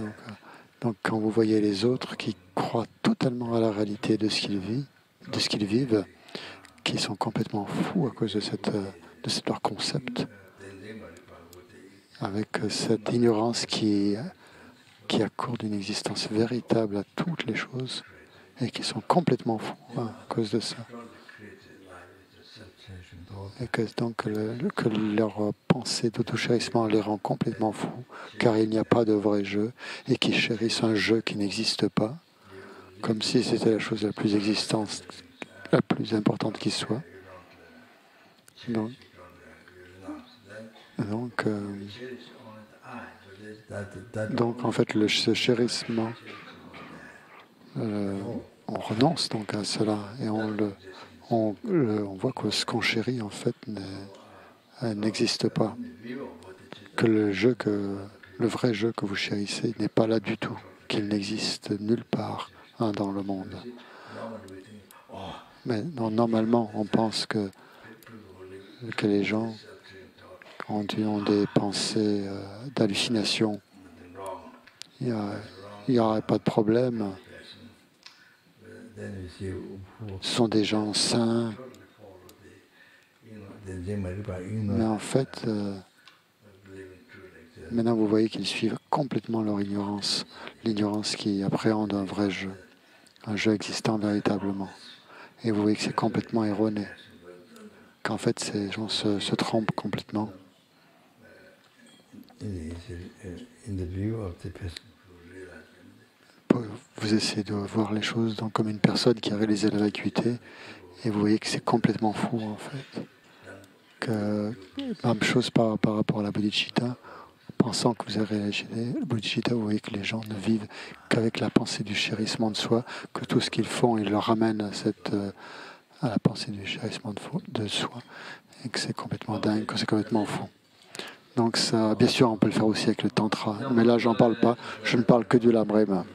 Donc quand vous voyez les autres qui croient totalement à la réalité de ce qu'ils vivent, qui sont complètement fous à cause de leur concept, avec cette ignorance qui accorde une existence véritable à toutes les choses et qui sont complètement fous à cause de ça. Et que donc que leur pensée d'auto-chérissement les rend complètement fous, car il n'y a pas de vrai jeu, et qui chérissent un jeu qui n'existe pas, comme si c'était la chose la plus existante, la plus importante qui soit. Donc en fait, ce chérissement, on renonce donc à cela, et on voit que ce qu'on chérit en fait n'existe pas, que le vrai jeu que vous chérissez n'est pas là du tout, qu'il n'existe nulle part dans le monde. Mais normalement, on pense que les gens ont des pensées d'hallucination. Il n'y aurait pas de problème. Ce sont des gens sains. Mais en fait, maintenant vous voyez qu'ils suivent complètement leur ignorance, l'ignorance qui appréhende un vrai jeu, un jeu existant véritablement. Et vous voyez que c'est complètement erroné, qu'en fait ces gens se trompent complètement. Vous essayez de voir les choses comme une personne qui a réalisé la vacuité, et vous voyez que c'est complètement fou en fait. Même chose par rapport à la bodhicitta. Pensant que vous avez réalisé le bodhicitta, vous voyez que les gens ne vivent qu'avec la pensée du chérissement de soi, que tout ce qu'ils font, ils le ramènent à la pensée du chérissement de soi, et que c'est complètement dingue, que c'est complètement fou. Donc ça, bien sûr, on peut le faire aussi avec le tantra, mais là, j'en parle pas. Je ne parle que du Lamrema.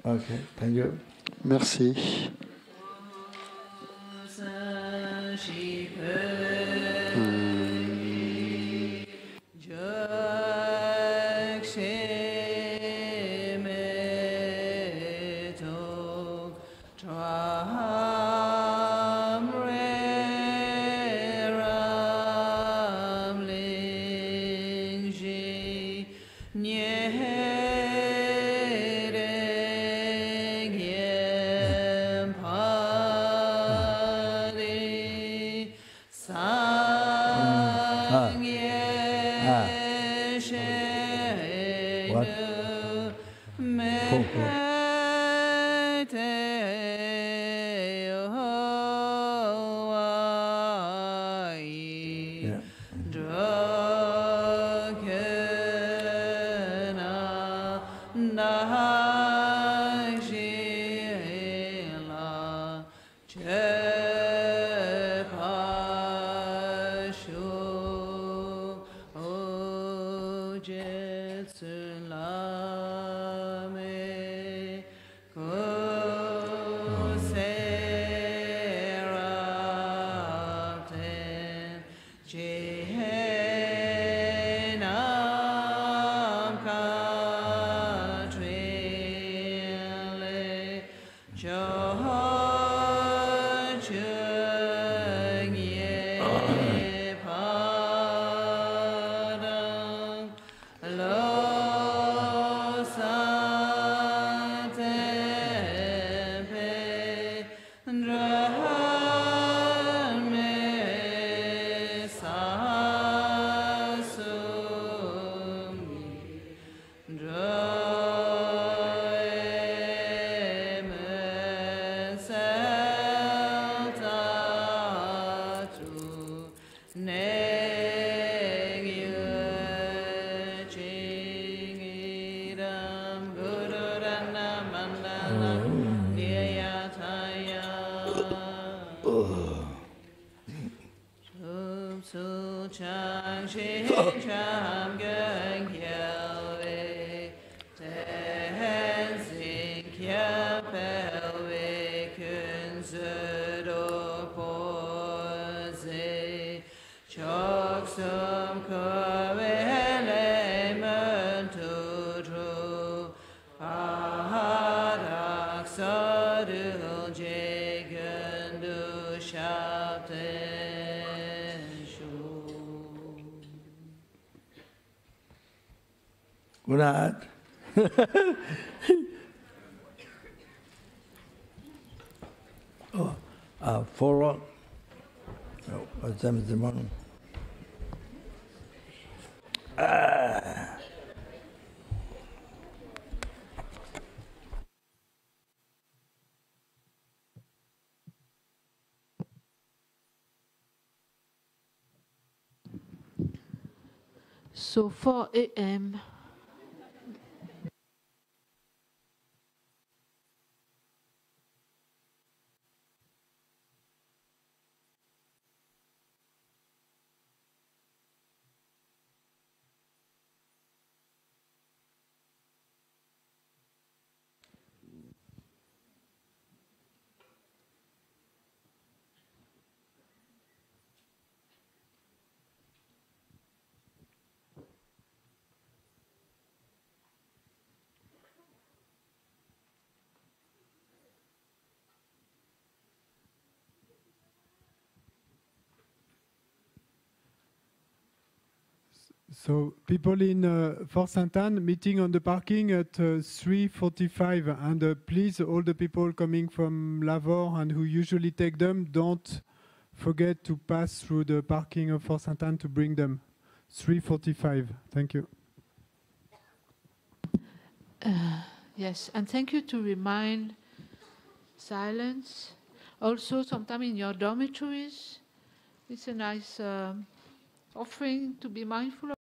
Okay, thank you. Merci. Good night. Follow. What's the morning? So 4 a.m. So people in Fort Sainte-Anne meeting on the parking at 3:45, and please, all the people coming from Lavore and who usually take them, don't forget to pass through the parking of Fort Sainte-Anne to bring them. 3:45. Thank you. Yes, and thank you to remind silence. Also, sometime in your dormitories, it's a nice offering to be mindful of.